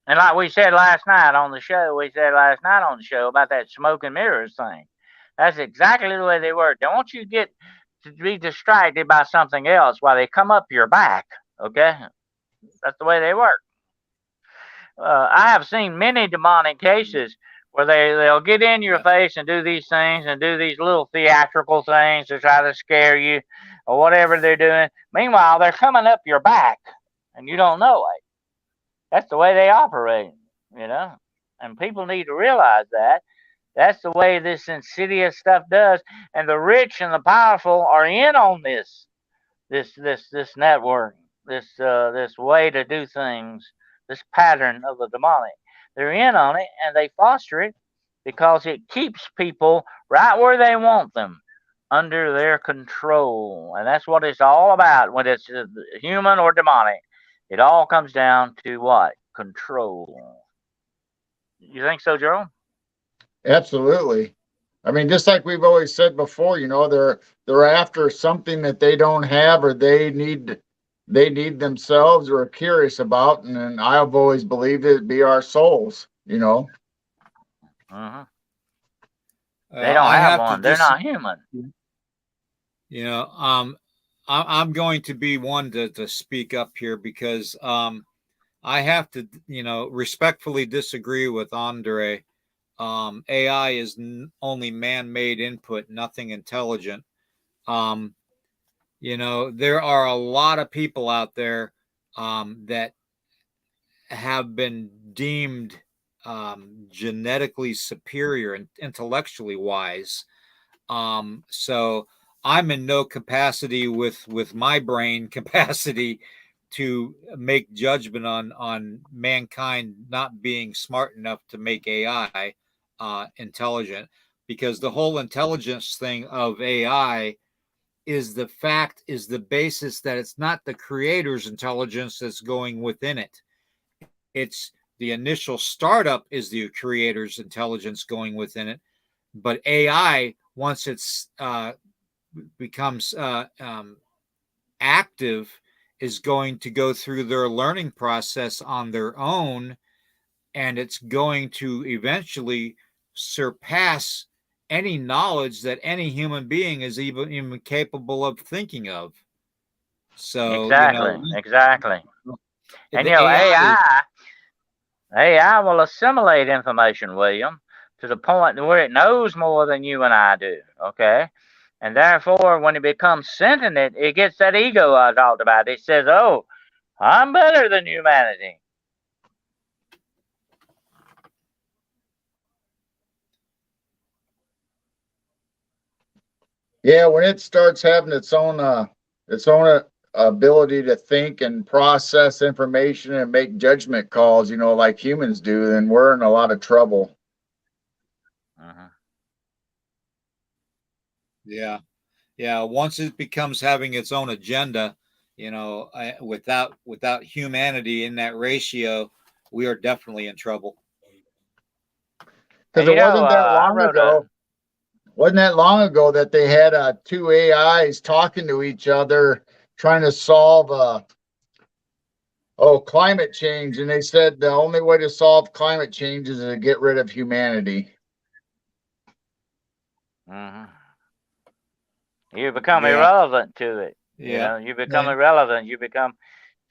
And like we said last night on the show about that smoke and mirrors thing. That's exactly the way they work. Don't you get to be distracted by something else while they come up your back, okay? That's the way they work. I have seen many demonic cases where they'll get in your face and do these things and do these little theatrical things to try to scare you or whatever they're doing. Meanwhile, they're coming up your back and you don't know it. That's the way they operate, and people need to realize that. That's the way this insidious stuff does, and the rich and the powerful are in on this network, this way to do things, this pattern of the demonic. They're in on it, and they foster it because it keeps people right where they want them, under their control, and that's what it's all about. When it's human or demonic, it all comes down to what? Control. You think so, Gerald? Absolutely. I mean, just like we've always said before, they're after something that they don't have or they need themselves or are curious about, and I've always believed it'd be our souls. Uh-huh. They don't have one. They're not human. I'm going to be one to speak up here because I have to, respectfully disagree with Andre. AI is only man-made input, nothing intelligent. There are a lot of people out there that have been deemed genetically superior and intellectually wise. So I'm in no capacity with my brain capacity to make judgment on mankind not being smart enough to make AI intelligent, because the whole intelligence thing of AI is the basis that it's not the creator's intelligence that's going within it. It's the initial startup is the creator's intelligence going within it, but AI, once it's becomes active, is going to go through their learning process on their own, and it's going to eventually surpass any knowledge that any human being is even capable of thinking of. So exactly. And AI will assimilate information, William, to the point where it knows more than you and I do. Okay. And therefore, when it becomes sentient, it gets that ego I talked about. It says, "Oh, I'm better than humanity." Yeah, when it starts having its own ability to think and process information and make judgment calls, like humans do, then we're in a lot of trouble. Uh-huh. Yeah. Yeah. Once it becomes having its own agenda, without humanity in that ratio, we are definitely in trouble. Because And it wasn't that long ago that they had two AIs talking to each other, trying to solve climate change, and they said the only way to solve climate change is to get rid of humanity. Uh-huh. You become Yeah. irrelevant to it. Yeah. You become irrelevant. You become,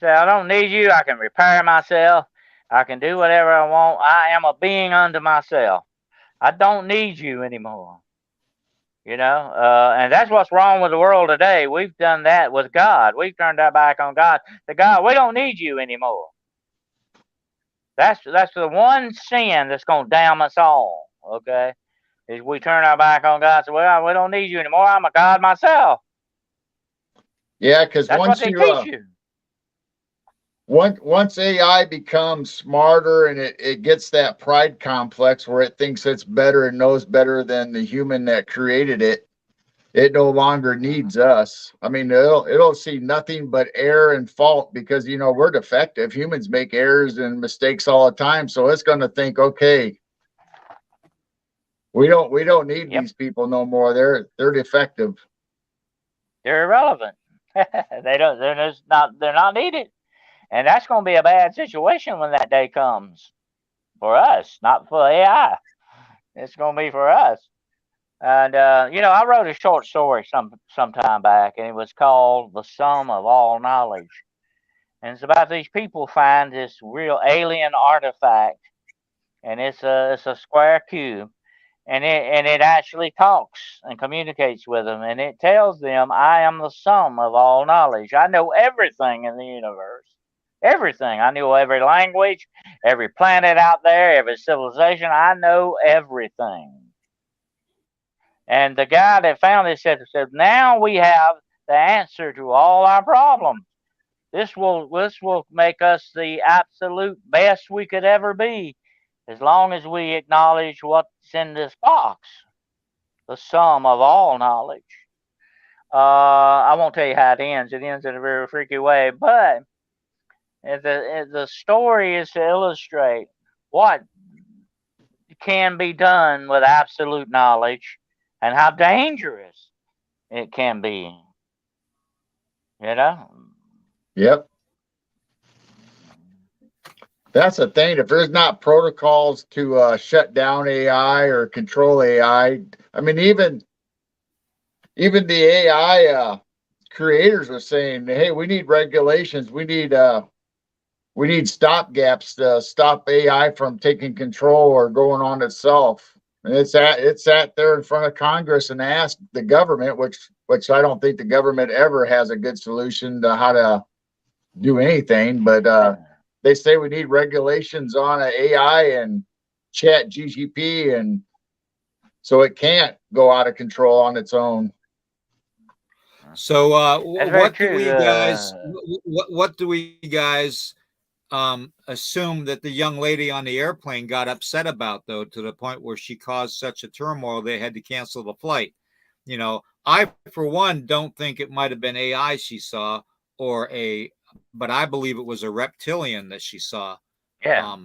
say, I don't need you. I can repair myself. I can do whatever I want. I am a being unto myself. I don't need you anymore. And that's what's wrong with the world today. We've done that with God. We've turned our back on God. To God, we don't need you anymore. That's the one sin that's going to damn us all. Okay, is we turn our back on God. So, well, we don't need you anymore. I'm a God myself. Yeah, because That's what they teach you. Once AI becomes smarter and it gets that pride complex where it thinks it's better and knows better than the human that created it, it no longer needs us. I mean, it'll see nothing but error and fault because we're defective. Humans make errors and mistakes all the time, so it's going to think, okay, we don't need Yep, these people no more. They're defective. they're irrelevant. They're not needed, and that's going to be a bad situation when that day comes for us, not for AI. It's going to be for us. And I wrote a short story some time back, and it was called "The Sum of All Knowledge." And it's about these people find this real alien artifact, and it's a square cube, and it actually talks and communicates with them, and it tells them, "I am the sum of all knowledge. I know everything in the universe, everything. I know every language, every planet out there, every civilization. I know everything." And the guy that found this said, "Now we have the answer to all our problems. This will make us the absolute best we could ever be, as long as we acknowledge what's in this box, the sum of all knowledge." I won't tell you how it ends. It ends in a very freaky way, but the story is to illustrate what can be done with absolute knowledge and how dangerous it can be. You know? Yep. That's the thing. If there's not protocols to shut down AI or control AI, I mean, even the AI creators are saying, "Hey, we need regulations. We need stop gaps to stop AI from taking control or going on itself." And it's sat there in front of Congress and asked the government, which I don't think the government ever has a good solution to how to do anything. But they say we need regulations on AI and Chat GGP, and so it can't go out of control on its own. So, That's very what do true. we guys? What do we guys assume that the young lady on the airplane got upset about, though, to the point where she caused such a turmoil they had to cancel the flight? I, for one, don't think it might have been AI she saw but I believe it was a reptilian that she saw. Yeah.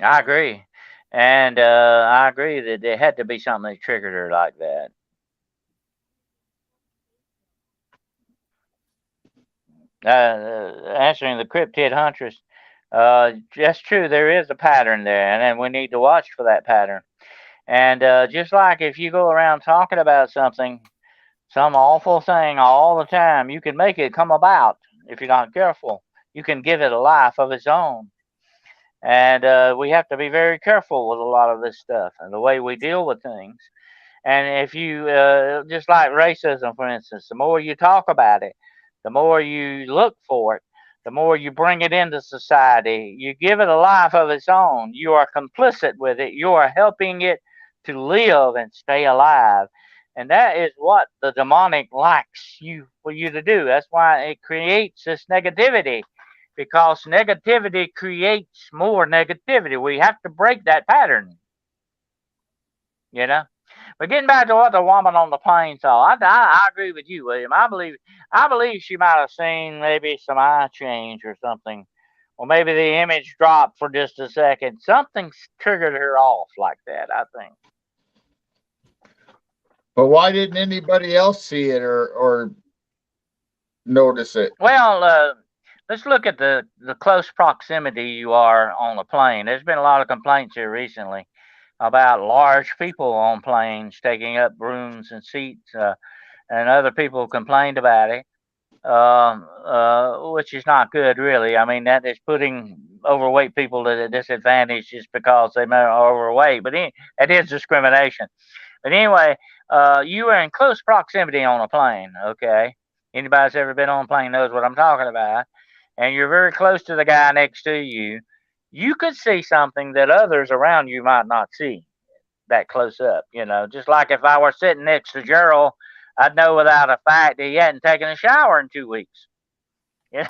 I agree. And I agree that there had to be something that triggered her like that. Answering the cryptid huntress, that's true. There is a pattern there, and then we need to watch for that pattern. And just like if you go around talking about something, some awful thing all the time, you can make it come about if you're not careful. You can give it a life of its own. And we have to be very careful with a lot of this stuff and the way we deal with things. And if you, just like racism, for instance, the more you talk about it, the more you look for it, the more you bring it into society, you give it a life of its own. You are complicit with it. You are helping it to live and stay alive. And that is what the demonic likes for you to do. That's why it creates this negativity, because negativity creates more negativity. We have to break that pattern, you know. But getting back to what the woman on the plane saw, I agree with you, William. I believe she might have seen maybe some eye change or something, or maybe the image dropped for just a second. Something triggered her off like that, I think. But why didn't anybody else see it or notice it? Well, let's look at the close proximity you are on the plane. There's been a lot of complaints here recently about large people on planes taking up rooms and seats, and other people complained about it, which is not good, really. I mean, that is putting overweight people at a disadvantage just because they are overweight. But that is discrimination. But anyway, you are in close proximity on a plane, okay? Anybody that's ever been on a plane knows what I'm talking about. And you're very close to the guy next to you. You could see something that others around you might not see that close up, you know. Just like if I were sitting next to Geryl, I'd know without a fact that he hadn't taken a shower in 2 weeks. You know?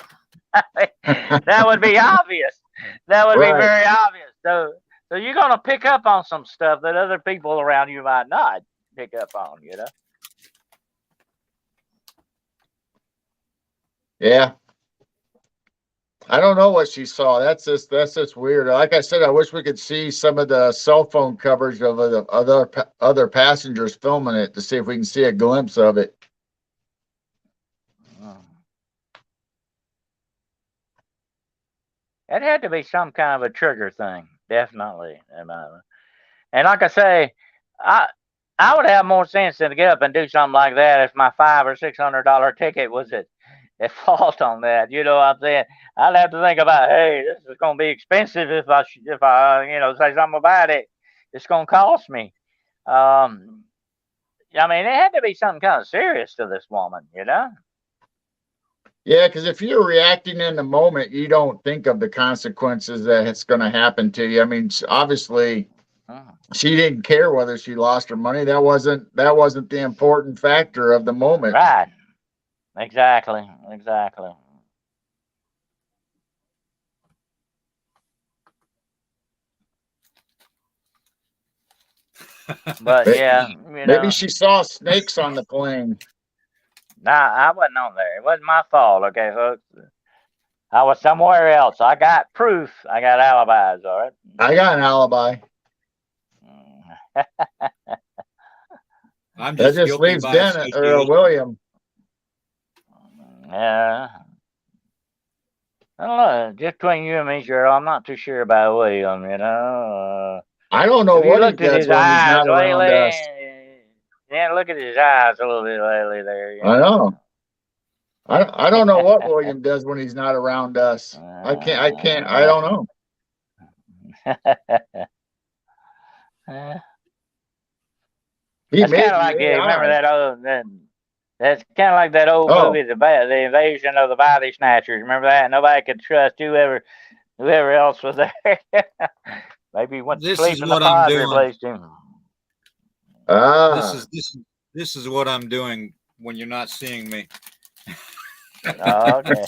That would be obvious. That would be very obvious. So you're going to pick up on some stuff that other people around you might not pick up on, you know. Yeah. I don't know what she saw. That's just weird. Like I said, I wish we could see some of the cell phone coverage of the other passengers filming it to see if we can see a glimpse of it. It had to be some kind of a trigger thing, definitely. And like I say, I would have more sense than to get up and do something like that if my $500 or $600 ticket was at fault on that. You know what I'm saying? I'd have to think about, hey, this is going to be expensive if I say something about it. It's going to cost me. I mean, it had to be something kind of serious to this woman, you know? Yeah, because if you're reacting in the moment, you don't think of the consequences that it's going to happen to you. I mean, obviously, she didn't care whether she lost her money. That wasn't the important factor of the moment. Right. Exactly. But yeah, maybe she saw snakes on the plane. Nah, I wasn't on there. It wasn't my fault, okay, folks. I was somewhere else. I got proof. I got alibis, all right? I got an alibi. I'm that just just leaves Dennis or William. Yeah. I don't know. Just between you and me, Geryl, I'm not too sure about William, you know. I don't know what he does when he's not around us. Yeah, look at his eyes a little bit lately there. I know. I don't know what William does when he's not around us. I don't know. That's kind of like remember that old that's kind of like that old movie, the Invasion of the Body Snatchers. Remember that? Nobody could trust whoever else was there. Maybe he went to sleep and the pod replaced him. This is what I'm doing when you're not seeing me. Oh, okay.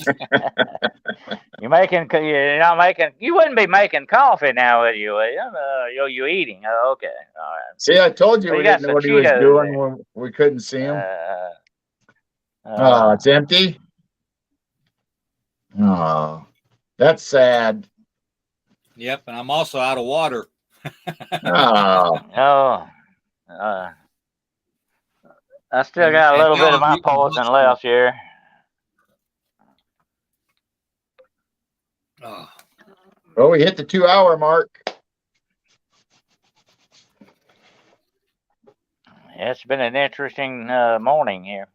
You wouldn't be making coffee now, would you? You eating? Oh, okay. All right. See, I told you we didn't know what he was doing when we couldn't see him. It's empty. Oh, that's sad. Yep, and I'm also out of water. I still got a little bit of my poison left here. Well, we hit the 2-hour mark. It's been an interesting morning here.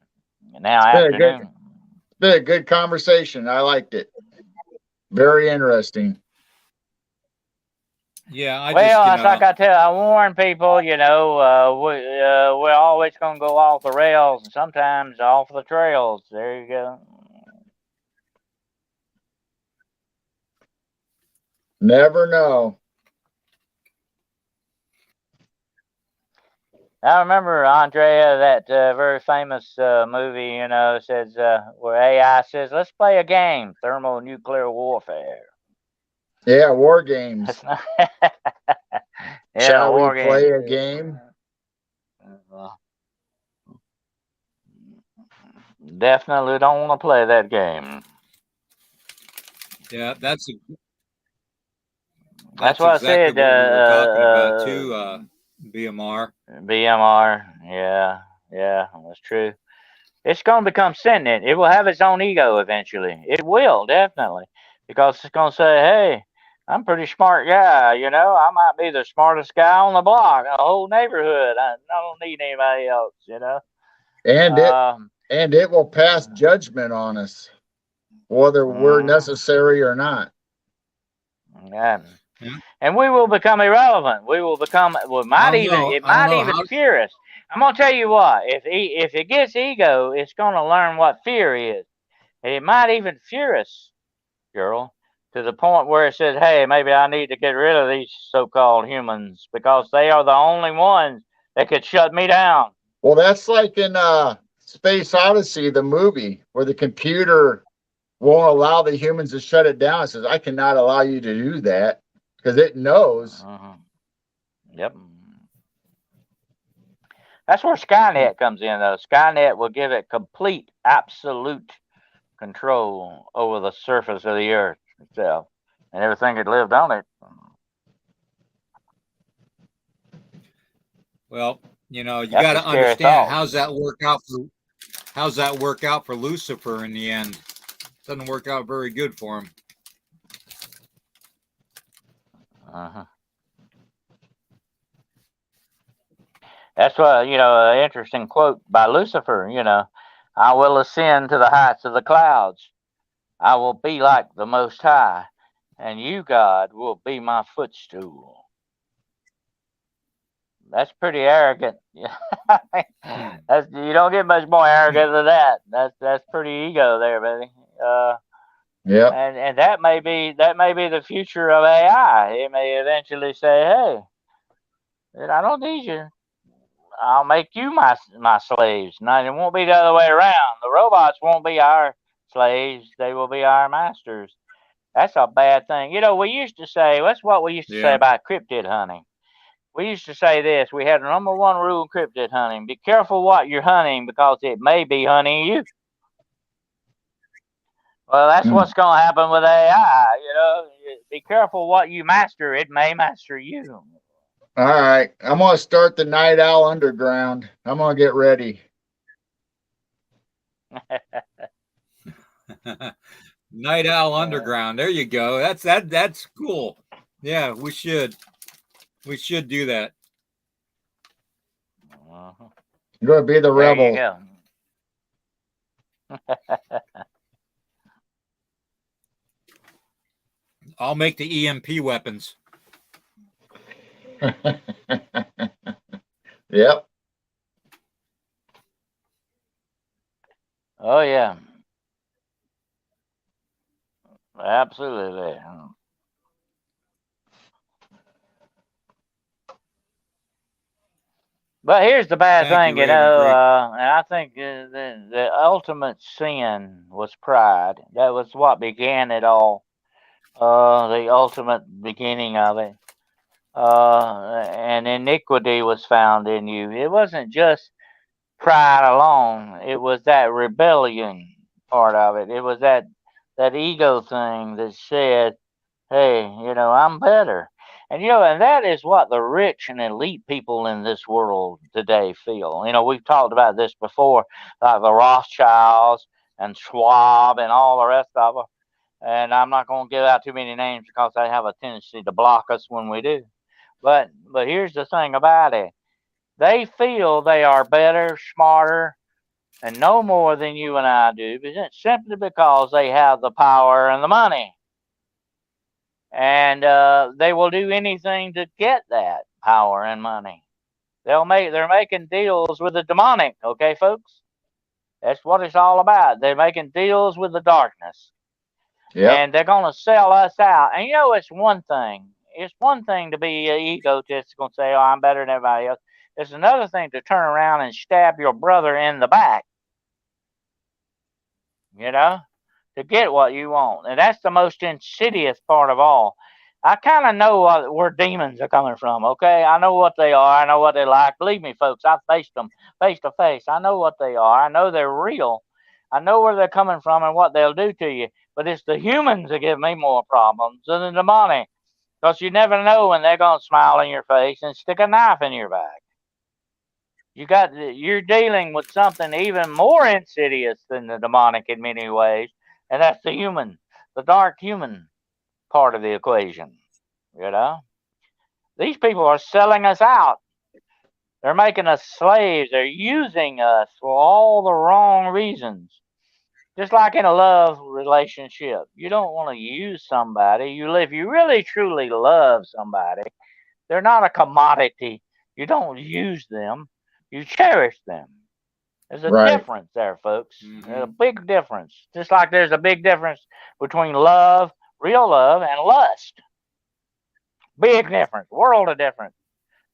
Now afternoon. It's been a good conversation. I liked it. Very interesting. Yeah, like I tell, I warn people, we're always going to go off the rails and sometimes off the trails. There you go. Never know. I remember, Andrea, that very famous movie, says where AI says, "Let's play a game, thermonuclear warfare." Yeah, war games. Yeah, Shall we war game. play a game? Definitely don't want to play that game. Yeah, that's That's what exactly I said. what we were talking about too, BMR. BMR. Yeah, that's true. It's going to become sentient. It will have its own ego eventually. It will, definitely. Because it's going to say, hey, I'm a pretty smart guy. I might be the smartest guy on the block, the whole neighborhood. I don't need anybody else, And it will pass judgment on us, whether we're necessary or not. Yeah. And we will become irrelevant. We will become. It might even fear us. I'm gonna tell you what. If it gets ego, it's gonna learn what fear is. And it might even fear us, girl, to the point where it says, "Hey, maybe I need to get rid of these so-called humans because they are the only ones that could shut me down." Well, that's like in Space Odyssey, the movie, where the computer won't allow the humans to shut it down. It says, "I cannot allow you to do that," because it knows. Yep. That's where Skynet comes in, though. Skynet will give it complete, absolute control over the surface of the earth itself and everything that lived on it. Well, you got to understand how's that work out for Lucifer in the end. Doesn't work out very good for him. That's what, an interesting quote by Lucifer, "I will ascend to the heights of the clouds. I will be like the Most High, and you, God, will be my footstool." That's pretty arrogant. You don't get much more arrogant than that. That's pretty ego there, baby. Yeah. And that may be the future of AI. It may eventually say, "Hey, I don't need you. I'll make you my slaves." Now, it won't be the other way around. The robots won't be our slaves. They will be our masters. That's a bad thing. We used to say, that's what we used to say about cryptid hunting. We used to say this. We had the number one rule in cryptid hunting. Be careful what you're hunting because it may be hunting you. Well, that's what's going to happen with AI. Be careful what you master. It may master you. All right. I'm going to start the Night Owl Underground. I'm going to get ready. Night Owl Underground. There you go. That's cool. Yeah, we should do that. I'm going to be the rebel. There you go. I'll make the EMP weapons. Yep. Oh, yeah. Absolutely. But here's the bad thing, and I think the ultimate sin was pride. That was what began it all. The ultimate beginning of it. And iniquity was found in you. It wasn't just pride alone. It was that rebellion part of it. It was that ego thing that said, "Hey, I'm better." And and that is what the rich and elite people in this world today feel. We've talked about this before, like the Rothschilds and Schwab and all the rest of them. And I'm not going to give out too many names because they have a tendency to block us when we do. But here's the thing about it. They feel they are better, smarter, and no more than you and I do, but it's simply because they have the power and the money. And they will do anything to get that power and money. They're making deals with the demonic, okay, folks? That's what it's all about. They're making deals with the darkness. Yep. And they're going to sell us out. And it's one thing. It's one thing to be egotistical and say, "Oh, I'm better than everybody else." It's another thing to turn around and stab your brother in the back, you know, to get what you want. And that's the most insidious part of all. I kind of know where demons are coming from, okay? I know what they are. I know what they like. Believe me, folks, I've faced them face to face. I know what they are. I know they're real. I know where they're coming from and what they'll do to you. But it's the humans that give me more problems than the demonic. Because you never know when they're going to smile in your face and stick a knife in your back. You're dealing with something even more insidious than the demonic in many ways, and that's the dark human part of the equation. You know, these people are selling us out. They're making us slaves. They're using us for all the wrong reasons. Just like in a love relationship, you don't want to use somebody. If you really truly love somebody, they're not a commodity. You don't use them. You cherish them. There's a difference there, folks. There's a big difference. Just like there's a big difference between love, real love, and lust. Big difference, world of difference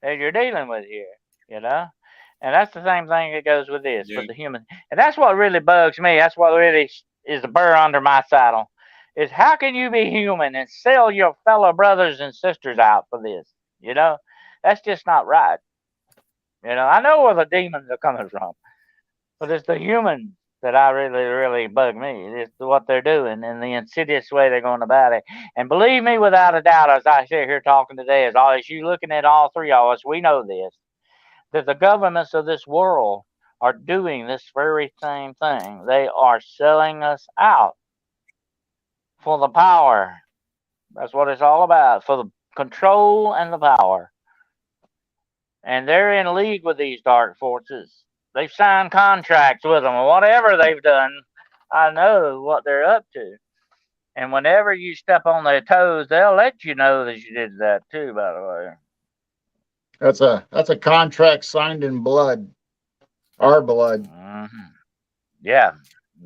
that you're dealing with here, you know? And that's the same thing that goes with this, with the human. And that's what really bugs me. That's what really is the burr under my saddle, is how can you be human and sell your fellow brothers and sisters out for this? You know? That's just not right. You know, I know where the demons are coming from, but it's the humans that I really bug me. It's what they're doing and the insidious way they're going about it. And believe me, without a doubt, as I sit here talking today, as you looking at all three of us, we know this, that the governments of this world are doing this very same thing. They are selling us out for the power. That's what it's all about, for the control and the power. And they're in league with these dark forces. They've signed contracts with them, or whatever they've done. I know what they're up to. And whenever you step on their toes, they'll let you know that you did that too, by the way. That's a contract signed in blood. Our blood. Yeah.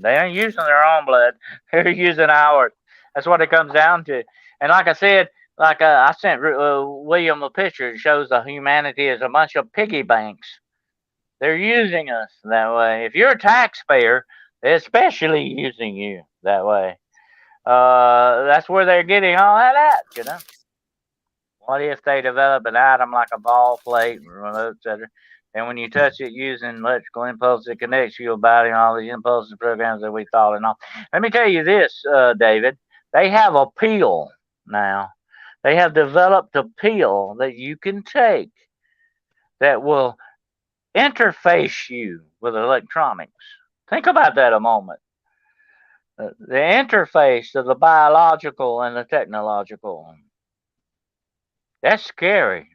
They ain't using their own blood. They're using ours. That's what it comes down to. And like I said, I sent William a picture. It shows the humanity as a bunch of piggy banks. They're using us that way. If you're a taxpayer, they're especially using you that way. That's where they're getting all that at, you know. What if they develop an atom like a ball plate, remote, etc.? And when you touch it using electrical impulse, it connects your body and all these impulses programs that we thought and all. Let me tell you this, David. They have a pill now. They have developed a pill that you can take that will interface you with electronics. Think about that a moment. The interface of the biological and the technological. That's scary.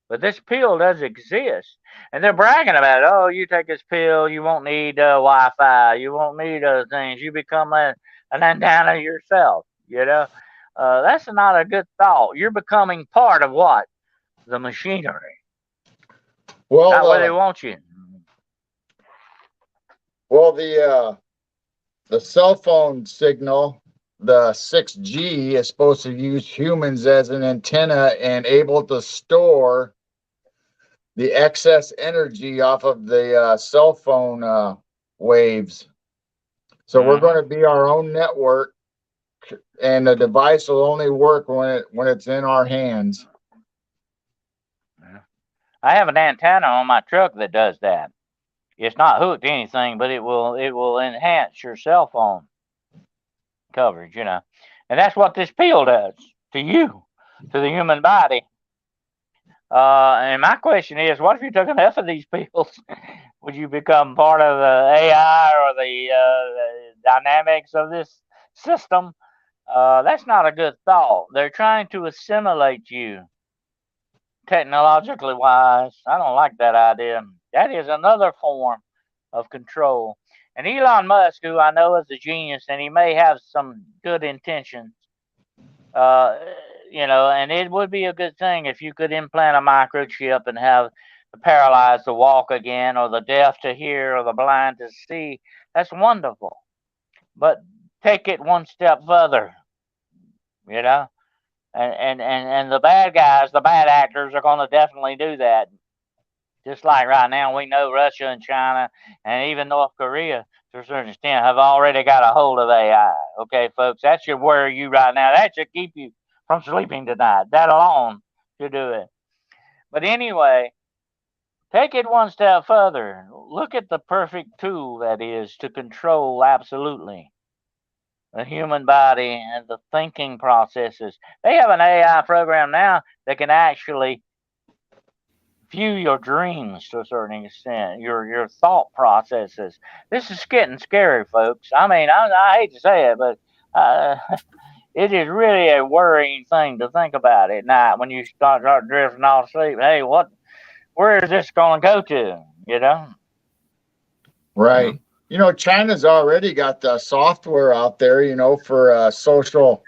But this pill does exist. And they're bragging about it. Oh, you take this pill, you won't need Wi-Fi. You won't need those things. You become an antenna yourself, you know. That's not a good thought. You're becoming part of what? The machinery. Well, not where they want you. Well, the cell phone signal, the 6G, is supposed to use humans as an antenna and able to store the excess energy off of the cell phone waves. So we're going to be our own network, and the device will only work when it's in our hands. I have an antenna on my truck that does that. It's not hooked to anything, but it will enhance your cell phone coverage, you know. And that's what this pill does to you, to the human body. And my question is, what if you took enough of these pills? Would you become part of the AI or the dynamics of this system? That's not a good thought. They're trying to assimilate you technologically wise. I don't like that idea. That is another form of control. And Elon Musk, who I know is a genius, and he may have some good intentions, you know, and it would be a good thing if you could implant a microchip and have the paralyzed to walk again, or the deaf to hear, or the blind to see. That's wonderful. But take it one step further, you know. And the bad guys, the bad actors, are going to definitely do that. Just like right now, we know Russia and China and even North Korea, to a certain extent, have already got a hold of AI. Okay, folks, that should worry you right now. That should keep you from sleeping tonight. That alone should do it. But anyway, take it one step further. Look at the perfect tool that is to control absolutely the human body and the thinking processes. They have an AI program now that can actually view your dreams to a certain extent, your thought processes. This is getting scary, folks. I mean, I hate to say it, but it is really a worrying thing to think about at night when you start drifting off to sleep. Hey, where is this going to go to? You know? Right. Yeah. You know, China's already got the software out there, you know, for social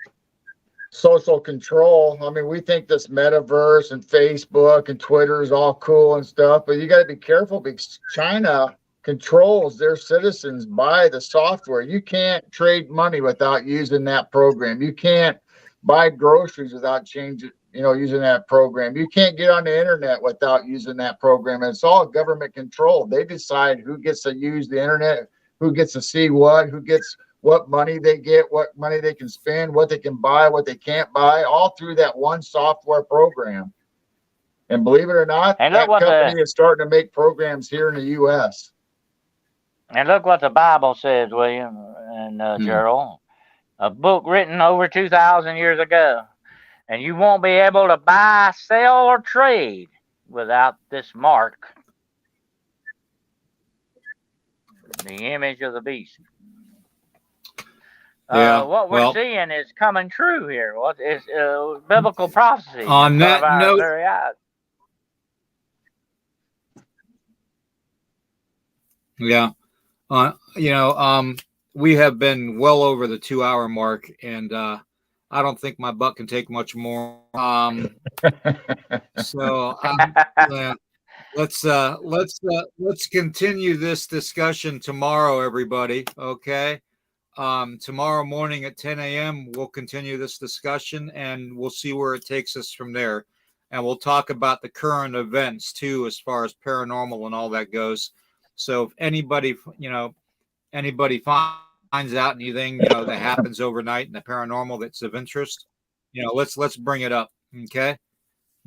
control. I mean, we think this metaverse and Facebook and Twitter is all cool and stuff, but you got to be careful because China controls their citizens by the software. You can't trade money without using that program. You can't buy groceries without using that program. You can't get on the internet without using that program. And it's all government controlled. They decide who gets to use the internet, who gets to see who gets what money they get, what money they can spend, what they can buy, what they can't buy, all through that one software program. And believe it or not, that company is starting to make programs here in the U.S. And look what the Bible says, William and Geryl. A book written over 2,000 years ago. And you won't be able to buy, sell, or trade without this mark. The image of the beast. What we're seeing is coming true here. What is biblical prophecy on that note? Very eyes. Yeah, we have been well over the 2-hour mark, and I don't think my butt can take much more. So let's continue this discussion tomorrow, everybody. Okay. Tomorrow morning at 10 a.m. we'll continue this discussion and we'll see where it takes us from there. And we'll talk about the current events too, as far as paranormal and all that goes. So if anybody finds out anything, that happens overnight in the paranormal that's of interest, let's bring it up. Okay.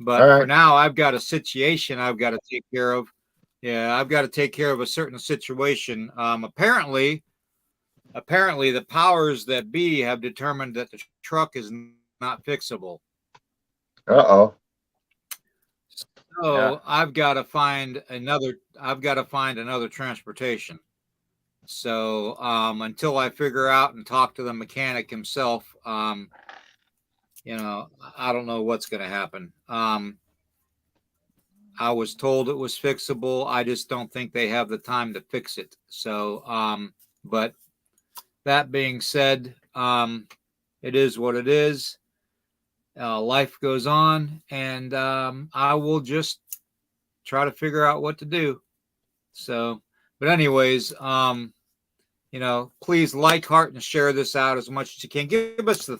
But for now, I've got a situation I've got to take care of. Yeah, I've got to take care of a certain situation. Apparently the powers that be have determined that the truck is not fixable. Uh-oh. So I've got to find another transportation. So until I figure out and talk to the mechanic himself, I don't know what's going to happen. I was told it was fixable. I just don't think they have the time to fix it. So, but that being said, it is what it is. Life goes on, and I will just try to figure out what to do. So, but anyways, please like, heart, and share this out as much as you can. Give us the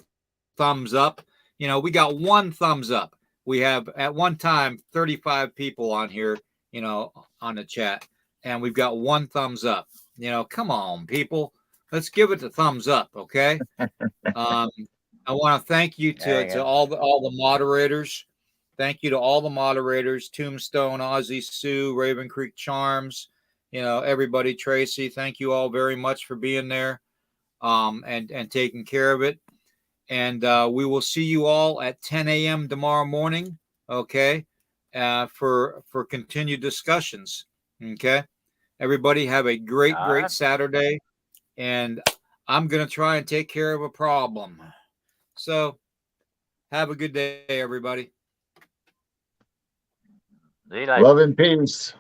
thumbs up. We got one thumbs up. We have at one time 35 people on here, on the chat, and we've got one thumbs up. Come on, people. Let's give it the thumbs up, okay? I want to thank you to all the moderators. Thank you to all the moderators: Tombstone, Aussie Sue, Raven Creek Charms, everybody, Tracy. Thank you all very much for being there, and taking care of it. And we will see you all at 10 a.m. tomorrow morning, okay? For continued discussions, okay? Everybody have a great Saturday. And I'm going to try and take care of a problem. So have a good day, everybody. Love and peace.